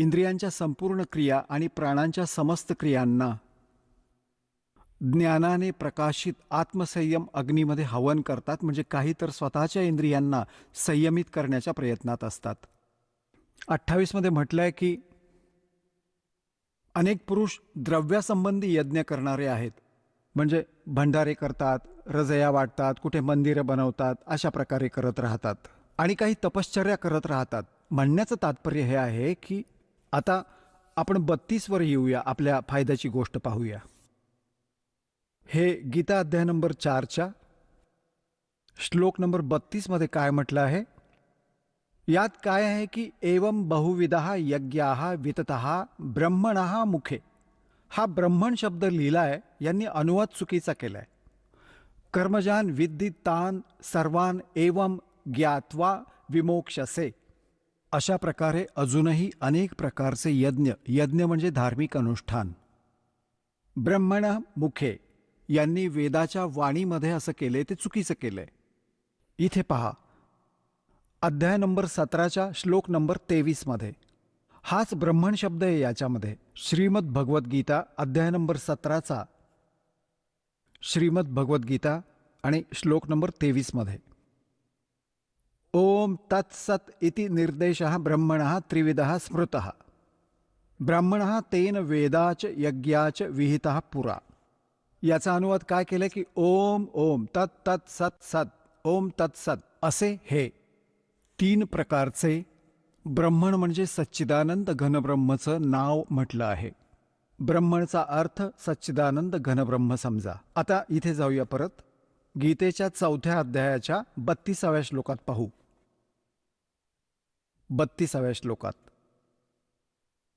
इंद्रियांच्या संपूर्ण क्रिया आणि प्राणांच्या समस्त क्रियांना ज्ञानाने प्रकाशित आत्मसंयम अग्नीमध्ये हवन करतात. म्हणजे काही तर स्वतःच्या इंद्रियांना संयमित करण्याच्या प्रयत्नात असतात. 28 मध्ये म्हटलंय की अनेक पुरुष द्रव्यासंबंधी यज्ञ करणारे आहेत, म्हणजे भंडारे करतात, रजया वाटतात, कुठे मंदिरं बनवतात, अशा प्रकारे करत राहतात. आणि काही तपश्चर्या करत राहतात. म्हणण्याचं तात्पर्य हे आहे की आता आपण 32 वर येऊया, आपल्या फायद्याची गोष्ट पाहूया. हे गीता अध्याय नंबर 4च्या श्लोक नंबर 32 मध्ये काय म्हटलं आहे. यात काय आहे की एवं बहुविधः यज्ञाः विततः ब्रह्मणः मुखे. हा ब्रह्मण शब्द लिहिलाय, यांनी अनुवाद चुकीचा केलाय. कर्मजान विद्धि तान सर्वान एवं ज्ञात्वा विमोक्षसे. अशा प्रकारे अजूनही अनेक प्रकारचे यज्ञ, यज्ञ म्हणजे धार्मिक अनुष्ठान. ब्रह्मण मुखे यांनी वेदाच्या वाणीमध्ये असं केले, ते चुकीचं केलंय. इथे पहा, अध्याय नंबर 17च्या श्लोक नंबर 23 मध्ये हाच ब्रह्मण शब्द आहे. याच्यामध्ये श्रीमद भगवद्गीता अध्याय नंबर 17चा श्रीमद भगवद्गीता आणि श्लोक नंबर 23 मध्ये ओम तत्सत इति निर्देशः ब्रह्मणः त्रिविधः स्मृतः. ब्राह्मणः तेन वेदाच यज्ञाच विहितः पुरा. याचा अनुवाद काय केलं की ओम ओम तत् तत् सत सत ओम तत्सत असे हे 3 प्रकारचे ब्रह्मण म्हणजे सच्चिदानंद घनब्रह्मचं नाव म्हटलं आहे. ब्रह्मणचा अर्थ सच्चिदानंद घनब्रह्म समजा. आता इथे जाऊया परत. गीतेच्या 4थ्या अध्यायाच्या 32व्या श्लोकात पाहू. 32व्या श्लोकात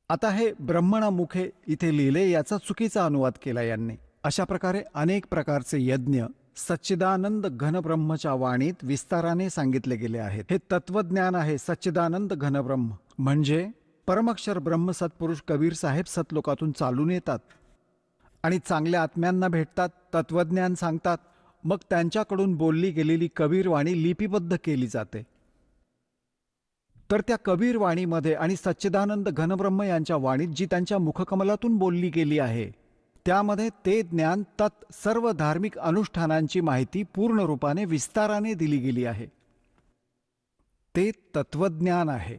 आता हे ब्रह्मणामुखे इथे लिहिले, याचा चुकीचा अनुवाद केला यांनी. अशा प्रकारे अनेक प्रकारचे यज्ञ सच्चिदानंद घनब्रह्मच्या वाणीत विस्ताराने सांगितले गेले आहेत. हे तत्वज्ञान आहे. सच्चिदानंद घनब्रह्म म्हणजे परमक्षर ब्रह्म सत्पुरुष कबीर साहेब सतलोकातून चालून येतात आणि चांगल्या आत्म्यांना भेटतात, तत्वज्ञान सांगतात. मग त्यांच्याकडून बोलली गेलेली कबीर वाणी लिपिबद्ध केली जाते. तर त्या कबीर वाणीमध्ये आणि सच्चिदानंद घनब्रह्म यांच्या वाणीत जी त्यांच्या मुखकमलातून बोलली गेली आहे, त्यामध्ये ते ज्ञान, तत् सर्व धार्मिक अनुष्ठानांची माहिती पूर्ण रूपाने विस्ताराने दिली गेली आहे. ते तत्वज्ञान आहे.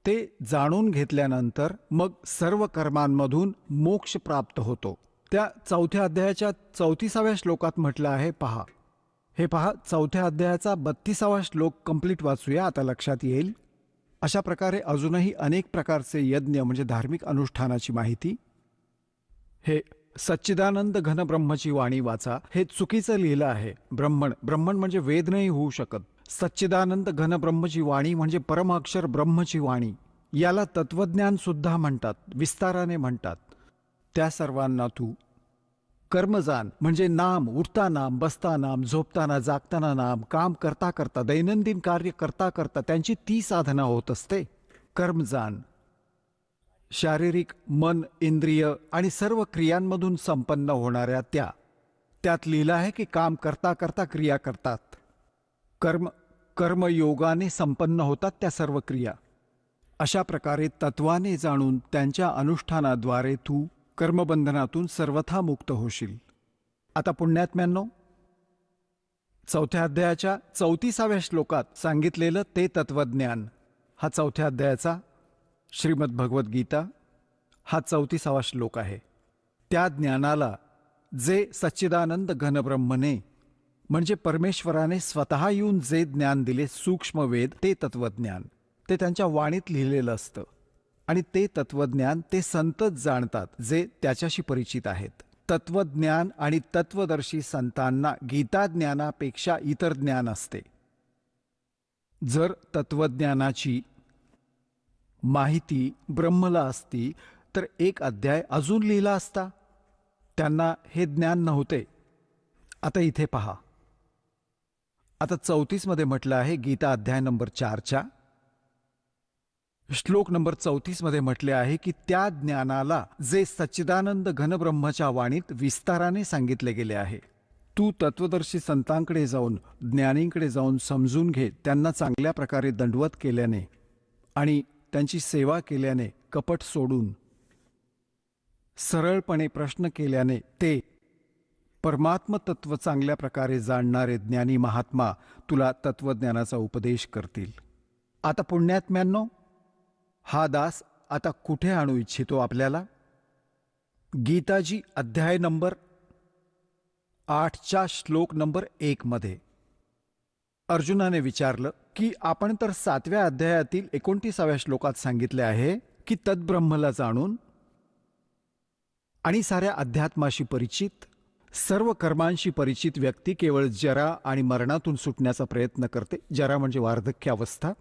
ते जाणून घेतल्यानंतर मग सर्व कर्मांमधून मोक्ष प्राप्त होतो. त्या 4थ्या अध्यायाच्या 34व्या श्लोकात म्हटलं आहे, पहा. हे पहा, 4थ्या अध्यायाचा 32वा श्लोक कंप्लीट वाचूया, आता लक्षात येईल. अशा प्रकारे अजूनही अनेक प्रकारचे यज्ञ म्हणजे धार्मिक अनुष्ठानाची माहिती. हे सच्चिदानंद घनब्रह्मची वाणी वाचा. हे चुकीचं लिहिलं आहे. ब्रह्मण, ब्रह्मण म्हणजे वेद नाही होऊ शकत. सच्चिदानंद घनब्रह्मची वाणी म्हणजे परमाक्षर ब्रह्मची वाणी. याला तत्वज्ञान सुद्धा म्हणतात, विस्ताराने म्हणतात. त्या सर्वांना तू कर्मजान म्हणजे नाम, उठता नाम, बसता नाम, झोपताना जागताना नाम, काम करता करता, दैनंदिन कार्य करता करता त्यांची ती साधना होत असते. कर्मजान शारीरिक, मन, इंद्रिय आणि सर्व क्रियांमधून संपन्न होणाऱ्या त्या. त्यात लिहिलं आहे की काम करता करता क्रिया करतात. कर्मयोगाने संपन्न होतात त्या सर्व क्रिया. अशा प्रकारे तत्वाने जाणून त्यांच्या अनुष्ठानाद्वारे तू कर्मबंधनातून सर्वथा मुक्त होशील. आता पुण्यात्म्यांनो, 4थ्या अध्यायाच्या 34व्या श्लोकात सांगितलेलं ते तत्वज्ञान, हा 4थ्या अध्यायाचा श्रीमद भगवद्गीता हा 34वा श्लोक आहे. त्या ज्ञानाला जे सच्चिदानंद घनब्रह्मने म्हणजे परमेश्वराने स्वतः येऊन जे ज्ञान दिले सूक्ष्म वेद ते तत्वज्ञान, ते त्यांच्या वाणीत लिहिलेलं असतं. आणि ते तत्वज्ञान ते संतच जाणतात जे त्याच्याशी परिचित आहेत. तत्वज्ञान आणि तत्वदर्शी संतांना गीताज्ञानापेक्षा इतर ज्ञान असते. जर तत्वज्ञानाची माहिती ब्रह्मला असती तर एक अध्याय अजून लिहिला असता. त्यांना हे ज्ञान नव्हते. आता इथे पहा. आता 34 मध्ये म्हटलं आहे, गीता अध्याय नंबर 4च्या श्लोक नंबर 34 मध्ये म्हटले आहे की त्या ज्ञानाला जे सच्चिदानंद घनब्रह्मच्या वाणीत विस्ताराने सांगितले गेले आहे. तू तत्वदर्शी संतांकडे जाऊन, ज्ञानींकडे जाऊन समजून घे. त्यांना चांगल्या प्रकारे दंडवत केल्याने आणि त्यांची सेवा केल्याने, कपट सोडून सरळपणे प्रश्न केल्याने ते परमात्म तत्व चांगल्या प्रकारे जाणणारे ज्ञानी महात्मा तुला तत्वज्ञानाचा उपदेश करतील. आता पुण्यात्म्यांनो, हा दास आता कुठे आणू इच्छितो आपल्याला? गीताजी अध्याय नंबर 8च्या श्लोक नंबर 1 मध्ये. अर्जुनाने विचारलं की आपण तर 7व्या अध्यायातील 29व्या श्लोकात सांगितले आहे की तद्ब्रह्मला जाणून आणि साऱ्या अध्यात्माशी परिचित, सर्व कर्मांशी परिचित व्यक्ती केवळ जरा आणि मरणातून सुटण्याचा प्रयत्न करते. जरा म्हणजे वार्धक्यावस्था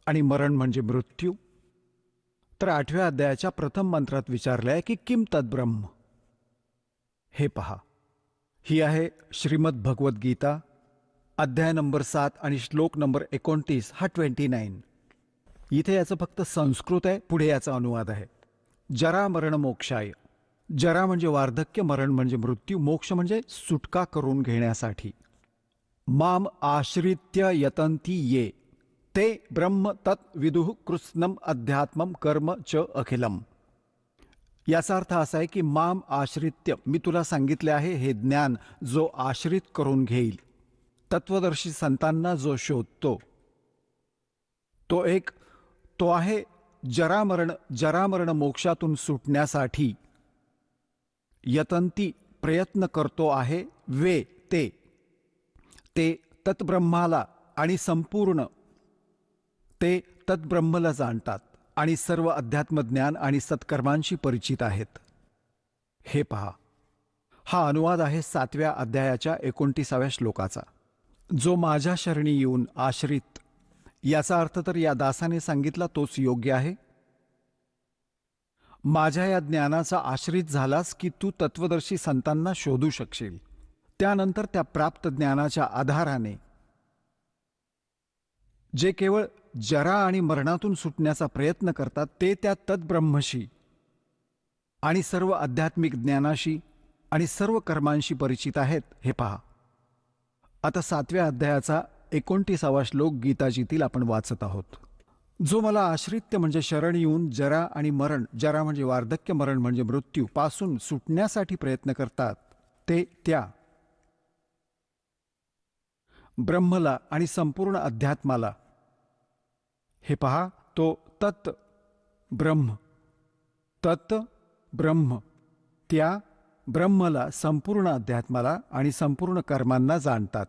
आणि मरण म्हणजे मृत्यू. तर 8व्या अध्यायाच्या प्रथम मंत्रात विचारले आहे की किम तद्ब्रह्म. हे पहा, ही आहे श्रीमद भगवद्गीता अध्याय नंबर 7 आणि श्लोक नंबर 29 हा 29. इथे याचं फक्त संस्कृत आहे, पुढे याचा अनुवाद आहे. जरा मरण मोक्षाय. जरा म्हणजे वार्धक्य, मरण म्हणजे मृत्यू, मोक्ष म्हणजे सुटका करून घेण्यासाठी. माम आश्रित्य यतंती ये ते ब्रह्म तत् विदुः कृत्स्नम अध्यात्मम कर्म च अखिलम. याचा अर्थ असा आहे की माम आश्रित्य, मी तुला सांगितले आहे हे ज्ञान जो आश्रित करून घेईल, तत्वदर्शी संतांना जो शोधतो, तो आहे जरामरण मोक्षातून सुटण्यासाठी यतंती प्रयत्न करतो आहे. वे ते तत्ब्रह्माला आणि संपूर्ण ते तत्ब्रह्मला जाणतात आणि सर्व अध्यात्मज्ञान आणि सत्कर्मांशी परिचित आहेत. हे पहा, हा अनुवाद आहे 7व्या अध्यायाच्या 29व्या श्लोकाचा. जो माझ्या शरणी येऊन आश्रित, याचा अर्थ तर या दासाने सांगितला तोच योग्य आहे. माझ्या या ज्ञानाचा आश्रित झालास की तू तत्वदर्शी संतांना शोधू शकशील. त्यानंतर त्या प्राप्त ज्ञानाच्या आधाराने जे केवळ जरा आणि मरणातून सुटण्याचा प्रयत्न करतात ते त्या तद्ब्रह्मशी आणि सर्व आध्यात्मिक ज्ञानाशी आणि सर्व कर्मांशी परिचित आहेत. हे पहा, आता 7व्या अध्यायाचा 29वा श्लोक गीताजीतील आपण वाचत आहोत. जो मला आश्रित्य म्हणजे शरण येऊन जरा आणि मरण, जरा म्हणजे वार्धक्य, मरण म्हणजे मृत्यू पासून सुटण्यासाठी प्रयत्न करतात ते त्या ब्रह्मला आणि संपूर्ण अध्यात्माला. हे पहा, तो तत् ब्रह्म त्या ब्रह्मला, संपूर्ण अध्यात्माला आणि संपूर्ण कर्मांना जाणतात.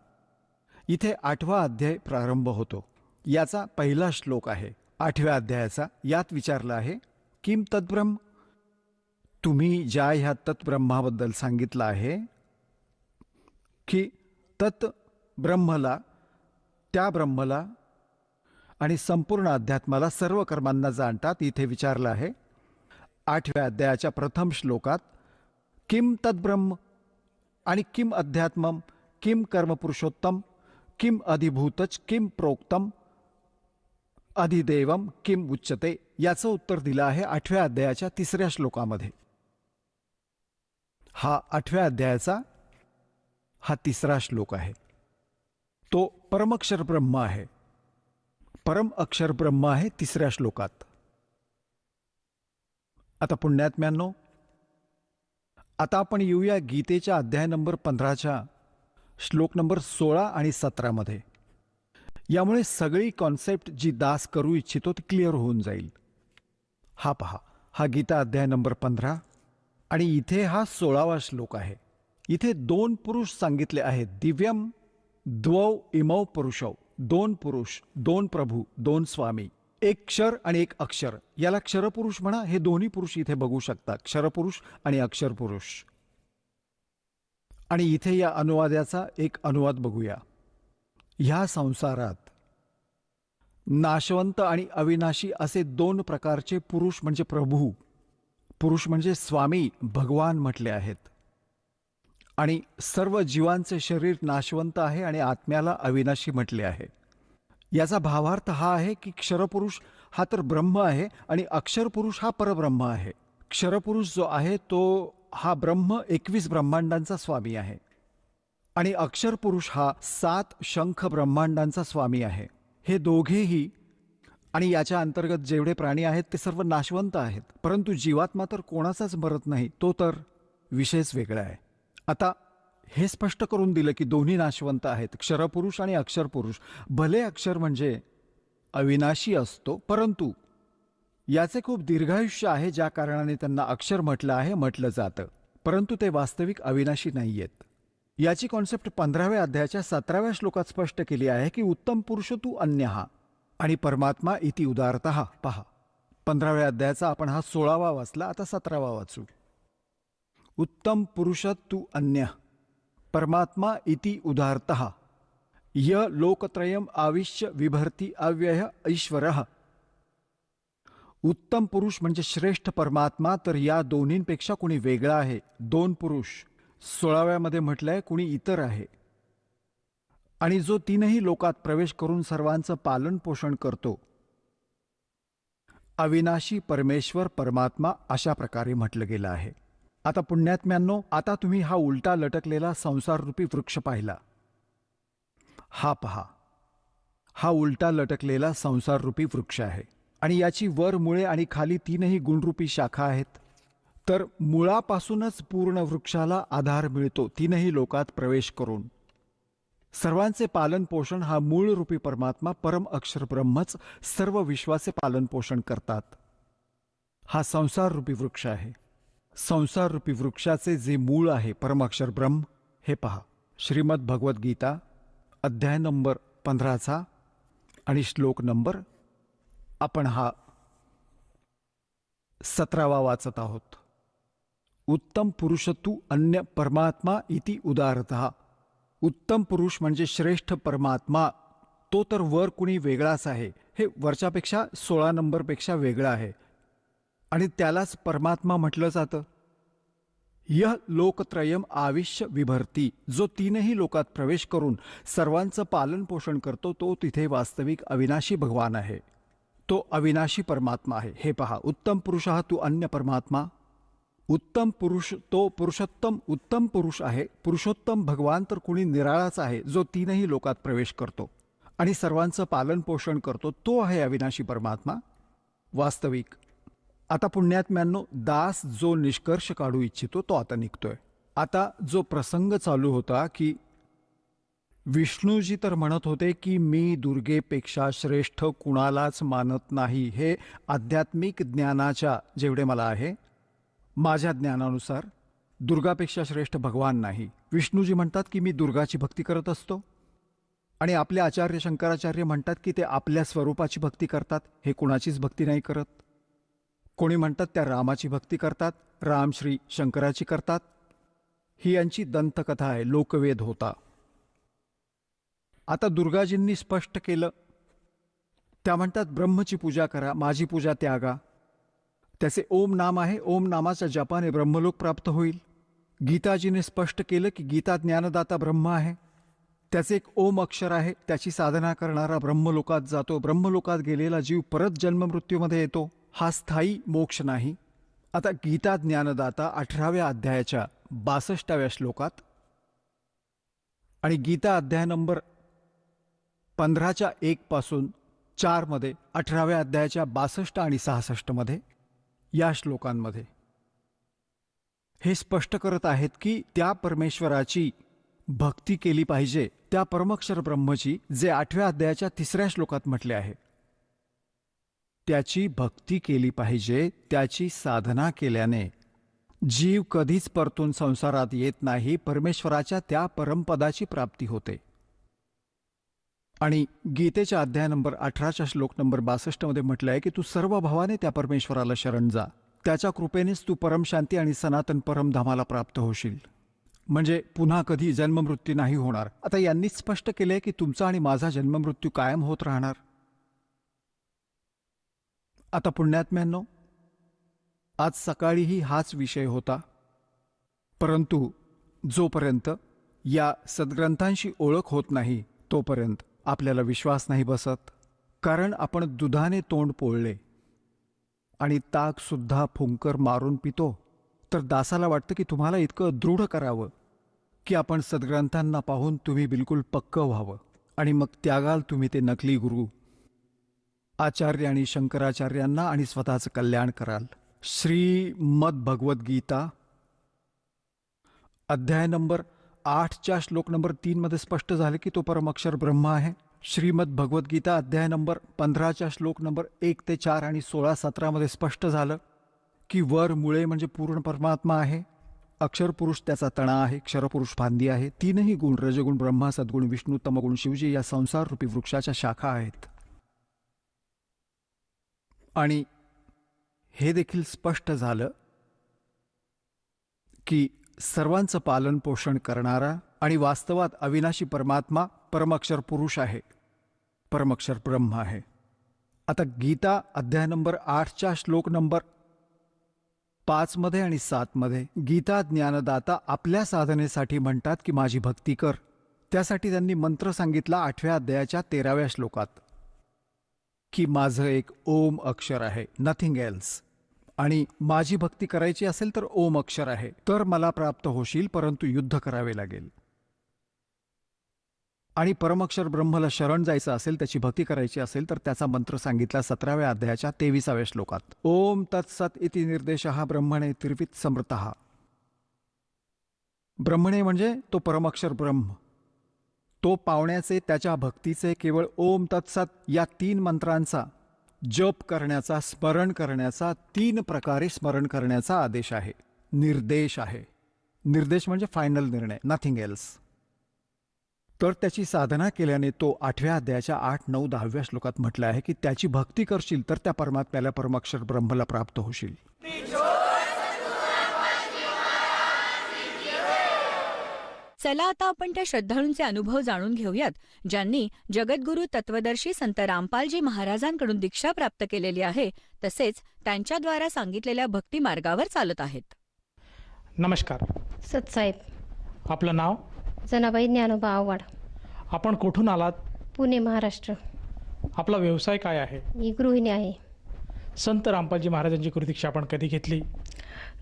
इथे 8वा अध्याय प्रारंभ होतो. याचा पहिला श्लोक आहे 8व्या अध्यायाचा. यात विचारलं आहे किम तद्ब्रह्म. तुम्ही ज्या ह्या तत्ब्रह्माबद्दल सांगितलं आहे की तत्ब्रह्मला, त्या ब्रह्मला आणि संपूर्ण अध्यात्माला, सर्व कर्मांना जाणतात. इथे विचारलं आहे 8व्या अध्यायाच्या प्रथम श्लोकात किम तद्ब्रह्म आणि किम अध्यात्मम, किम कर्मपुरुषोत्तम, किम अधिभूतच, किम प्रोक्तम, अधिदेवम, किम उच्चते. याचं उत्तर दिलं आहे 8व्या अध्यायाच्या 3ऱ्या श्लोकामध्ये. हा 8व्या अध्यायाचा हा 3रा श्लोक आहे. तो परमअक्षर ब्रह्म आहे. परम अक्षर ब्रह्म आहे 3ऱ्या श्लोकात. आता पुण्यात्म्यांनो, आता आपण येऊया गीतेच्या अध्याय नंबर 15च्या श्लोक नंबर 16 आणि 17 मध्ये. यामुळे सगळी कॉन्सेप्ट जी दास करू इच्छितो ती क्लिअर होऊन जाईल. हा पहा, हा गीता अध्याय नंबर 15 आणि इथे हा 16वा श्लोक आहे. इथे 2 पुरुष सांगितले आहेत, दिव्यम द्वौ इमौ पुरुषौ, दोन पुरुष, दोन प्रभू, दोन स्वामी, एक क्षर आणि एक अक्षर. याला क्षरपुरुष म्हणा. हे दोन्ही पुरुष इथे बघू शकता, क्षरपुरुष आणि अक्षरपुरुष. आणि इथे या अनुवादाचा एक अनुवाद बघूया. ह्या संसारात नाशवंत आणि अविनाशी असे दोन प्रकारचे पुरुष म्हणजे प्रभू, पुरुष म्हणजे स्वामी, भगवान म्हटले आहेत. आणि सर्व जीवांचे शरीर नाशवंत आहे आणि आत्म्याला अविनाशी म्हटले आहे. याचा भावार्थ हा आहे की क्षरपुरुष हा तर ब्रह्म आहे आणि अक्षरपुरुष हा परब्रह्म आहे. क्षरपुरुष जो आहे तो हा ब्रह्म 21 ब्रह्मांडांचा स्वामी आहे आणि अक्षरपुरुष हा 7 शंख ब्रह्मांडांचा स्वामी आहे. हे दोघेही आणि याच्या अंतर्गत जेवढे प्राणी आहेत ते सर्व नाशवंत आहेत, परंतु जीवात्मा तर कोणाचाच मरत नाही, तो तर विषयच वेगळा आहे. आता हे स्पष्ट करून दिलं की दोन्ही नाशवंत आहेत, क्षरपुरुष आणि अक्षरपुरुष. भले अक्षर म्हणजे अविनाशी असतो, परंतु याचे खूप दीर्घायुष्य आहे, ज्या कारणाने त्यांना अक्षर म्हटलं आहे, म्हटलं जातं, परंतु ते वास्तविक अविनाशी नाही आहेत. याची कॉन्सेप्ट 15व्या अध्यायाच्या 17व्या श्लोकात स्पष्ट केली आहे की उत्तम पुरुष तू अन्यहा आणि परमात्मा इति उदारतः. पहा, 15व्या अध्यायाचा आपण हा 16वा वाचला, आता 17वा वाचू. उत्तम पुरुष तू अन्य परमात्मा इति उदारतः य लोकत्रयम आविश्य विभर्ति अव्यय ईश्वरः. उत्तम पुरुष म्हणजे श्रेष्ठ परमात्मा, तर या दोन्हींपेक्षा कुणी वेगळा आहे. दोन पुरुष 16व्यामध्ये म्हटलंय कुणी इतर आहे आणि जो तीनही लोकात प्रवेश करून सर्वांचं पालन पोषण करतो. अविनाशी परमेश्वर परमात्मा अशा प्रकारे म्हटलं गेलं आहे. आता पुण्यात्म्यांनो, आता तुम्ही हा उलटा लटकलेला संसाररूपी वृक्ष पाहिला. हा पहा, हा उलटा लटकलेला संसाररूपी वृक्ष आहे आणि याची वर मुळे आणि खाली तीनही गुणरूपी शाखा आहेत. तर मुळापासूनच पूर्ण वृक्षाला आधार मिळतो तीनही लोकात प्रवेश करून. सर्वांचे पालन पोषण हा मूळरूपी परमात्मा परम अक्षर ब्रह्मच सर्व विश्वाचे पालन पोषण करतात. हा संसाररूपी वृक्ष आहे. संसाररूपी वृक्षाचे जे मूळ आहे परम अक्षर ब्रह्म, हे पहा, श्रीमद भगवत गीता अध्याय नंबर 15 आणि श्लोक नंबर आपण हा 17वा वाचत आहोत. उत्तम पुरुष तू अन्य परमात्मा इति उदारतः. उत्तम पुरुष म्हणजे श्रेष्ठ परमात्मा, तो तर वर कुणी वेगळाच आहे. हे वरच्यापेक्षा 16 नंबरपेक्षा वेगळा आहे आणि त्यालाच परमात्मा म्हटलं जातं. यह लोकत्रयम आविश्य विभर्ती, जो तीनही लोकात प्रवेश करून सर्वांचं पालन पोषण करतो, तो तिथे वास्तविक अविनाशी भगवान आहे. तो अविनाशी परमात्मा आहे. हे पहा, उत्तम पुरुष हा तू अन्य परमात्मा. उत्तम पुरुष तो पुरुषोत्तम उत्तम पुरुष आहे. पुरुषोत्तम भगवान तर कुणी निराळाच आहे, जो तीनही लोकात प्रवेश करतो आणि सर्वांचं पालन पोषण करतो. तो आहे अविनाशी परमात्मा वास्तविक. आता पुण्यात्म्यांनो, दास जो निष्कर्ष काढू इच्छितो तो आता निघतोय. आता जो प्रसंग चालू होता की विष्णूजी तर म्हणत होते की मी दुर्गेपेक्षा श्रेष्ठ कुणालाच मानत नाही. हे आध्यात्मिक ज्ञानाच्या जेवढे मला आहे, माझ्या ज्ञानानुसार दुर्गापेक्षा श्रेष्ठ भगवान नाही. विष्णूजी म्हणतात की मी दुर्गाची भक्ती करत असतो आणि आपले आचार्य शंकराचार्य म्हणतात की ते आपल्या स्वरूपाची भक्ती करतात, हे कुणाचीच भक्ती नाही करत. कोणी म्हणतात त्या रामाची भक्ती करतात, राम श्री शंकराची करतात. ही यांची दंतकथा आहे, लोकवेद होता. आता दुर्गाजींनी स्पष्ट केलं. त्या म्हणतात ब्रह्मची पूजा करा, माझी पूजा त्यागा. त्याचे ओम नाम आहे, ओम नामाच्या जपाने ब्रह्मलोक प्राप्त होईल. गीताजीने स्पष्ट केलं की गीता ज्ञानदाता ब्रह्म आहे. त्याचे एक ओम अक्षर आहे, त्याची साधना करणारा ब्रह्मलोकात जातो. ब्रह्मलोकात गेलेला जीव परत जन्ममृत्यूमध्ये येतो. हा स्थायी मोक्ष नाही. आता गीता ज्ञानदाता 18व्या अध्यायाच्या 62व्या श्लोकात आणि गीता अध्याय नंबर 15च्या 1 पासून 4 मध्ये, 18व्या अध्यायाच्या 62 आणि 66 मध्ये, या श्लोकांमध्ये हे स्पष्ट करत आहेत की त्या परमेश्वराची भक्ती केली पाहिजे, त्या परमक्षर ब्रह्मची, जे 8व्या अध्यायाच्या 3ऱ्या श्लोकात म्हटले आहे. त्याची भक्ती केली पाहिजे. त्याची साधना केल्याने जीव कधीच परतून संसारात येत नाही. परमेश्वराच्या त्या परमपदाची प्राप्ती होते. आणि गीतेच्या अध्याय नंबर 18च्या श्लोक नंबर 62 मध्ये म्हटलं आहे की तू सर्व भावाने त्या परमेश्वराला शरण जा, त्याच्या कृपेनेच तू परमशांती आणि सनातन परमधामाला प्राप्त होशील. म्हणजे पुन्हा कधी जन्ममृत्यू नाही होणार. आता यांनीच स्पष्ट केले की तुमचा आणि माझा जन्ममृत्यू कायम होत राहणार. आता पुण्यात्म्यांनो, आज सकाळीही हाच विषय होता, परंतु जोपर्यंत या सद्ग्रंथांशी ओळख होत नाही तोपर्यंत आपल्याला विश्वास नाही बसत. कारण आपण दुधाने तोंड पोळले आणि ताकसुद्धा फुंकर मारून पितो, तर दासाला वाटतं की तुम्हाला इतकं दृढ करावं की आपण सद्ग्रंथांना पाहून तुम्ही बिलकुल पक्क व्हावं, आणि मग त्यागाल तुम्ही ते नकली गुरु आचार्य आणि शंकराचार्यांना आणि स्वतःचं कल्याण कराल. श्रीमद भगवद्गीता अध्याय नंबर 8च्या श्लोक नंबर 3 मध्ये स्पष्ट झाले की तो परमअक्षर ब्रह्म आहे. श्रीमद भगवद्गीता अध्याय नंबर 15च्या श्लोक नंबर 1 ते 4 आणि 16-17 मध्ये स्पष्ट झालं की वर मुळे म्हणजे पूर्ण परमात्मा आहे. अक्षरपुरुष त्याचा तणा आहे, क्षरपुरुष फांदी आहे. तीनही गुण रजगुण ब्रह्मा, सद्गुण विष्णू, तमगुण शिवजी या संसार रूपी वृक्षाच्या शाखा आहेत. आणि हे देखील स्पष्ट झालं की सर्वांचं पालन पोषण करणारा आणि वास्तवात अविनाशी परमात्मा परमअक्षर पुरुष आहे, परमअक्षर ब्रह्म आहे. आता गीता अध्याय नंबर 8च्या श्लोक नंबर 5 मध्ये आणि 7 मध्ये गीता ज्ञानदाता आपल्या साधनेसाठी म्हणतात की माझी भक्ती कर. त्यासाठी त्यांनी मंत्र सांगितला 8व्या अध्यायाच्या 13व्या श्लोकात की माझं एक ओम अक्षर आहे, नथिंग एल्स, आणि माझी भक्ती करायची असेल तर ओम अक्षर आहे, तर मला प्राप्त होशील, परंतु युद्ध करावे लागेल. आणि परमअक्षर ब्रह्मला शरण जायचं असेल, त्याची भक्ती करायची असेल, तर त्याचा मंत्र सांगितला 17व्या अध्यायाच्या 23व्या श्लोकात. ओम तत्सत इति निर्देशः ब्रह्मणे त्रिवित समृतः. ब्रह्मणे म्हणजे तो परमअक्षर ब्रह्म. तो पावण्याचे, त्याच्या भक्तीचे केवळ ओम तत्सत या 3 मंत्रांचा जप करण्याचा, स्मरण करण्याचा, 3 प्रकारे स्मरण करण्याचा आदेश आहे, निर्देश आहे. निर्देश म्हणजे फायनल निर्णय, नथिंग एल्स. तर त्याची साधना केल्याने तो 8व्या अध्यायाच्या 8, 9, 10व्या श्लोकात म्हटलं आहे की त्याची भक्ती करशील तर त्या परमात्म्याला, परमअक्षर ब्रह्मला प्राप्त होशील. चला आता आपण त्या श्रद्धाळूंचे अनुभव जाणून घेऊयात ज्यांनी जगद्गुरू तत्वदर्शी संत रामपालजी महाराजांकडून दीक्षा प्राप्त केलेली आहे, तसेच त्यांच्याद्वारा सांगितलेल्या भक्ती मार्गावर चालत आहेत. नमस्कार. सतसाहेब. आपलं नाव? जनाबाई ज्ञानोबा आव्हाड. आपण कुठून आलात? पुणे, महाराष्ट्र. आपला व्यवसाय काय आहे? मी गृहिणी आहे. संत रामपालजी महाराजांची गुरुदीक्षा आपण कधी घेतली?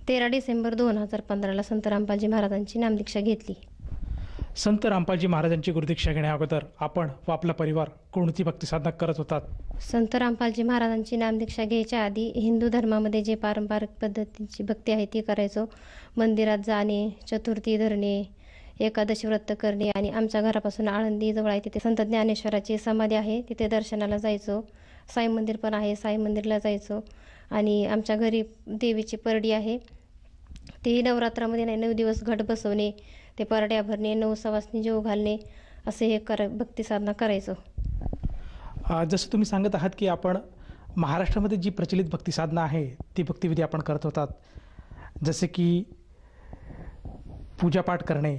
13 डिसेंबर 2015ला संत रामपालजी महाराजांची नामदीक्षा घेतली. संत रामपालजी महाराजांची गुरुदीक्षा घेण्याअगोदर आपण व आपला परिवार कोणती भक्ती साधना करत होतात? संत रामपालजी महाराजांची नामदीक्षा घ्यायच्या आधी हिंदू धर्मामध्ये जे पारंपरिक पद्धतीची भक्ती आहे ती करायचो. मंदिरात जाणे, चतुर्थी धरणे, एकादशी व्रत करणे, आणि आमच्या घरापासून आळंदी जवळ आहे तिथे संत ज्ञानेश्वराची समाधी आहे, तिथे दर्शनाला जायचो. साई मंदिर पण आहे, साई मंदिरला जायचो. आणि आमच्या घरी देवीची परडी आहे, ती नवरात्रामध्ये नाही 9 दिवस घट बसवणे, ते परड्या भरणे, 9 सवासणी जेव घालणे, असे हे भक्ती साधना करायचो. जसं तुम्ही सांगत आहात की आपण महाराष्ट्रामध्ये जी प्रचलित भक्ती साधना आहे ती भक्तिविधी आपण करत होतात, जसे की पूजापाठ करणे,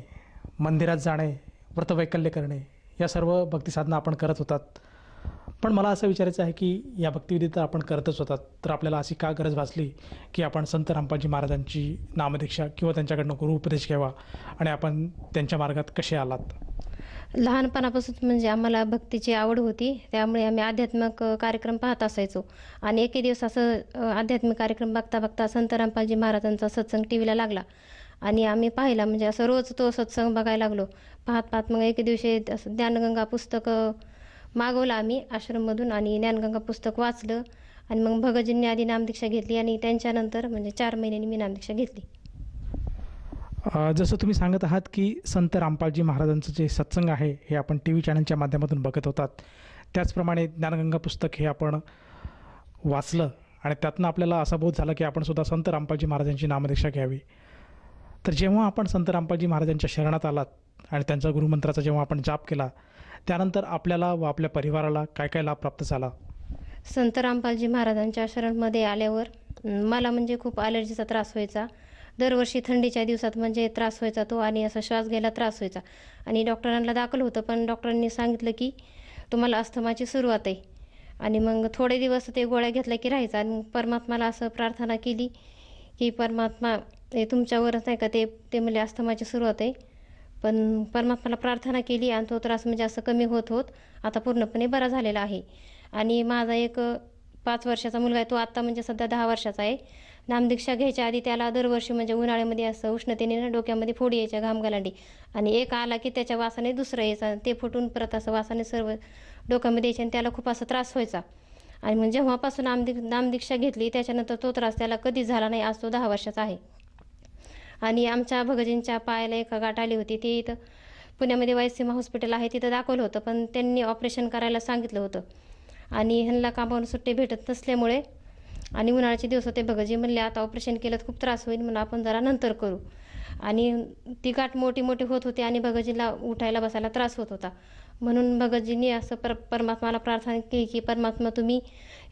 मंदिरात जाणे, व्रतवैकल्य करणे, या सर्व भक्ती साधना आपण करत होतात. पण मला असं विचारायचं आहे की या भक्तिविधी तर आपण करतच होतात, तर आपल्याला अशी का गरज भासली की आपण संत रामपालजी महाराजांची नामदीक्षा किंवा त्यांच्याकडनं गुरु उपदेश घ्यावा, आणि आपण त्यांच्या मार्गात कसे आलात? लहानपणापासून म्हणजे आम्हाला भक्तीची आवड होती, त्यामुळे आम्ही आध्यात्मिक कार्यक्रम पाहत असायचो. आणि एके दिवस असं आध्यात्मिक कार्यक्रम बघता बघता संत रामपालजी महाराजांचा सत्संग टी व्हीला लागला, आणि आम्ही पाहिला. म्हणजे असं रोज तो सत्संग बघायला लागलो. पाहत मग एके दिवशी असं ज्ञानगंगा पुस्तक मागवलं आम्ही आश्रममधून, आणि ज्ञानगंगा पुस्तक वाचलं, आणि मग भगतजींनी आधी नामदीक्षा घेतली, आणि त्यांच्यानंतर म्हणजे 4 महिन्यांनी मी नामदीक्षा घेतली. जसं तुम्ही सांगत आहात की संत रामपालजी महाराजांचं जे सत्संग आहे हे आपण टी व्ही चॅनलच्या माध्यमातून बघत होतात, त्याचप्रमाणे ज्ञानगंगा पुस्तक हे आपण वाचलं, आणि त्यातनं आपल्याला असा बोध झाला की आपण सुद्धा संत रामपालजी महाराजांची नामदीक्षा घ्यावी. तर जेव्हा आपण संत रामपालजी महाराजांच्या शरणात आलात आणि त्यांचा गुरुमंत्राचा जेव्हा आपण जाप केला, त्यानंतर आपल्याला व आपल्या परिवाराला काय काय लाभ प्राप्त झाला? संत रामपालजी महाराजांच्या आश्रममध्ये आल्यावर मला म्हणजे खूप ॲलर्जीचा त्रास व्हायचा. दरवर्षी थंडीच्या दिवसात म्हणजे त्रास व्हायचा तो, आणि असा श्वास घ्यायला त्रास व्हायचा. आणि डॉक्टरांना दाखल होतं, पण डॉक्टरांनी सांगितलं की तुम्हाला अस्थमाची सुरुवात आहे. आणि मग थोडे दिवस ते गोळ्या घेतल्या की राहायचा. आणि मग परमात्माला असं प्रार्थना केली की परमात्मा हे तुमच्यावरच आहे का, ते म्हणजे अस्थमाची सुरुवात आहे. पण परमात्माला प्रार्थना केली आणि तो त्रास म्हणजे असं कमी होत होत आता पूर्णपणे बरा झालेला आहे. आणि माझा एक 5 वर्षाचा मुलगा आहे, तो आत्ता म्हणजे सध्या 10 वर्षाचा आहे. नामदीक्षा घ्यायच्या आधी त्याला दरवर्षी म्हणजे उन्हाळ्यामध्ये असं उष्णतेने ना डोक्यामध्ये फोडी यायच्या, घामगालांडी. आणि एक आला की त्याच्या वासाने दुसरं यायचं, ते फुटून परत असं वासाने सर्व डोक्यामध्ये यायचे आणि त्याला खूप असा त्रास व्हायचा. आणि मग जेव्हापासून नामदीक्षा घेतली त्याच्यानंतर तो त्रास त्याला कधीच झाला नाही. आज तो 10 वर्षाचा आहे. आणि आमच्या भगजींच्या पायाला एक गाठ आली होती. ते इथं पुण्यामध्ये वायसीमा हॉस्पिटल आहे, तिथं दाखवलं होतं, पण त्यांनी ऑपरेशन करायला सांगितलं होतं. आणि ह्यांना कामावरून सुट्टी भेटत नसल्यामुळे आणि उन्हाळ्याचे दिवस होते, भगतजी म्हणले आता ऑपरेशन केलं तर खूप त्रास होईल, म्हणून आपण जरा नंतर करू. आणि ती गाठ मोठी मोठी होत होती आणि भगतजीला उठायला बसायला त्रास होत होता. म्हणून भगतजींनी असं परमात्माला प्रार्थना केली की परमात्मा तुम्ही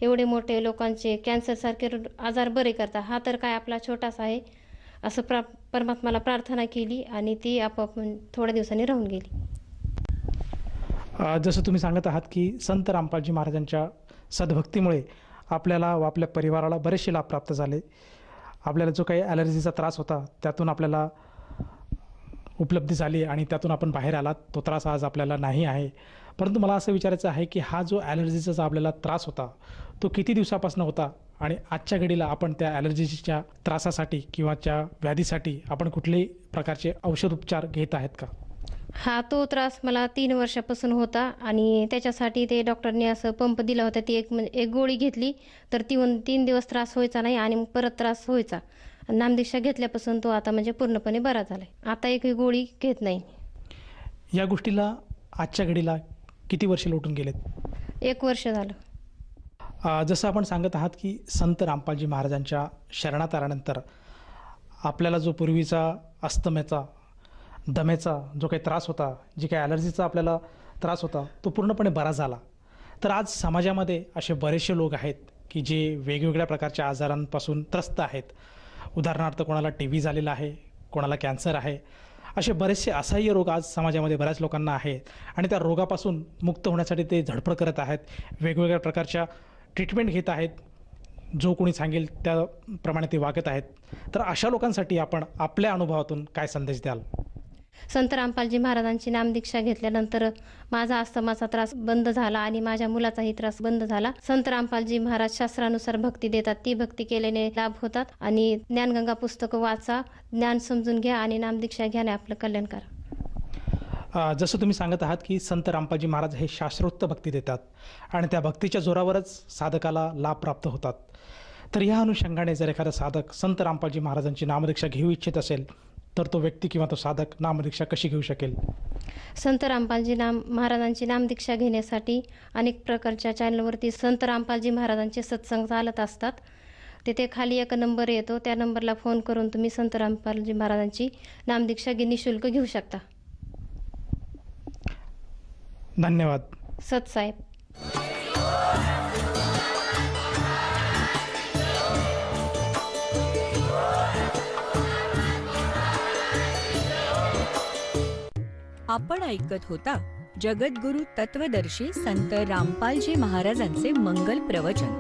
एवढे मोठे लोकांचे कॅन्सरसारखे आजार बरे करता, हा तर काय आपला छोटासा आहे, असं परमात्माला प्रार्थना केली आणि ती आपोआप थोड्या दिवसांनी राहून गेली. जसं तुम्ही सांगत आहात की संत रामपालजी महाराजांच्या सद्भक्तीमुळे आपल्याला व आपल्या परिवाराला बरेचसे लाभ प्राप्त झाले. आपल्याला जो काही ॲलर्जीचा त्रास होता त्यातून आपल्याला उपलब्धी झाली आणि त्यातून आपण बाहेर आलात. तो त्रास आज आपल्याला नाही आहे. परंतु मला असं विचारायचं आहे की हा जो ॲलर्जीचा जो आपल्याला त्रास होता तो किती दिवसापासून होता आणि आजच्या घडीला आपण त्या ॲलर्जीच्या त्रासासाठी किंवा त्या व्याधीसाठी आपण कुठल्याही प्रकारचे औषध उपचार घेत आहेत का? हा तो त्रास मला 3 वर्षापासून होता आणि त्याच्यासाठी ते डॉक्टरने असं पंप दिला होता. ती एक गोळी घेतली तर 3 दिवस त्रास व्हायचा नाही आणि मग परत त्रास व्हायचा. नामदीक्षा घेतल्यापासून तो आता म्हणजे पूर्णपणे बरा झाला आहे. आता एकही गोळी घेत नाही. या गोष्टीला आजच्या घडीला किती वर्ष लोटून गेलेत? 1 वर्ष झालं. जसं आपण सांगत आहात की संत रामपालजी महाराजांच्या शरणात आल्यानंतर आपल्याला जो पूर्वीचा अस्थम्याचा, दम्याचा जो काही त्रास होता, जी काही ॲलर्जीचा आपल्याला त्रास होता, तो पूर्णपणे बरा झाला. तर आज समाजामध्ये असे बरेचसे लोक आहेत की जे वेगवेगळ्या प्रकारच्या आजारांपासून त्रस्त आहेत. उदाहरणार्थ कोणाला TB झालेला आहे, कोणाला कॅन्सर आहे. असे बरेचसे असह्य रोग आज समाजामध्ये बऱ्याच लोकांना आहेत आणि त्या रोगापासून मुक्त होण्यासाठी ते धडपड करत आहेत. वेगवेगळ्या प्रकारच्या ट्रीटमेंट घेत आहेत. जो कोणी सांगेल त्याप्रमाणे ते वागत आहेत. तर अशा लोकांसाठी आपण आपल्या अनुभवातून काय संदेश द्याल? संत रामपालजी महाराजांची नामदीक्षा घेतल्यानंतर माझा अस्थमाचा त्रास बंद झाला आणि माझ्या मुलाचाही त्रास बंद झाला. संत रामपालजी महाराज शास्त्रानुसार भक्ती देतात, ती भक्ती केल्याने लाभ होतात. आणि ज्ञानगंगा पुस्तकं वाचा, ज्ञान समजून घ्या आणि नामदीक्षा घ्या आणि आपलं कल्याण करा. जसं तुम्ही सांगत आहात की संत रामपालजी महाराज हे शास्त्रोक्त भक्ती देतात आणि त्या भक्तीच्या जोरावरच साधकाला लाभ प्राप्त होतात. तर या अनुषंगाने जर एखादा साधक संत रामपालजी महाराजांची नामदीक्षा घेऊ इच्छित असेल तर तो व्यक्ती किंवा तो साधक नामदीक्षा कशी घेऊ शकेल? संत रामपालजी महाराजांची नामदीक्षा घेण्यासाठी अनेक प्रकारच्या चॅनलवरती संत रामपालजी महाराजांचे सत्संग चालत असतात. तिथे खाली एक नंबर येतो, त्या नंबरला फोन करून तुम्ही संत रामपालजी महाराजांची नामदीक्षा निःशुल्क घेऊ शकता. धन्यवाद. सतसाहेब. आपण ऐकत होता जगद्गुरु तत्वदर्शी संत रामपालजी महाराजांचे मंगल प्रवचन.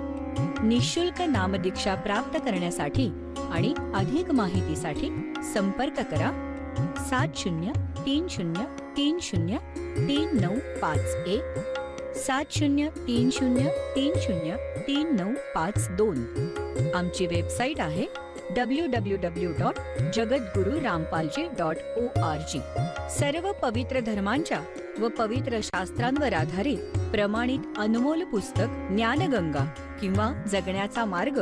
निःशुल्क नामदीक्षा प्राप्त करण्यासाठी आणि अधिक माहितीसाठी संपर्क करा 7030303951 7030303952. आमची वेबसाईट आहे www.jagadgururampalji.org. सर्व पवित्र धर्मांच्या व पवित्र शास्त्रांवर आधारित प्रमाणित अनमोल पुस्तक ज्ञानगंगा किंवा जगण्याचा मार्ग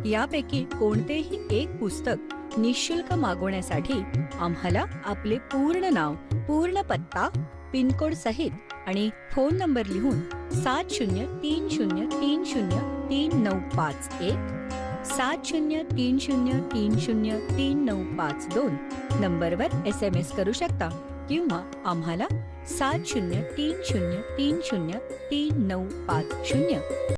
यापैकी कोणतेही एक पुस्तक निःशुल्क मागवण्यासाठी आम्हाला आपले पूर्ण नाव, पूर्ण पत्ता, पिनकोड सहित आणि फोन नंबर लिहून 7030303951 7030303952 नंबरवर SMS करू शकता किंवा आम्हाला 7030303950.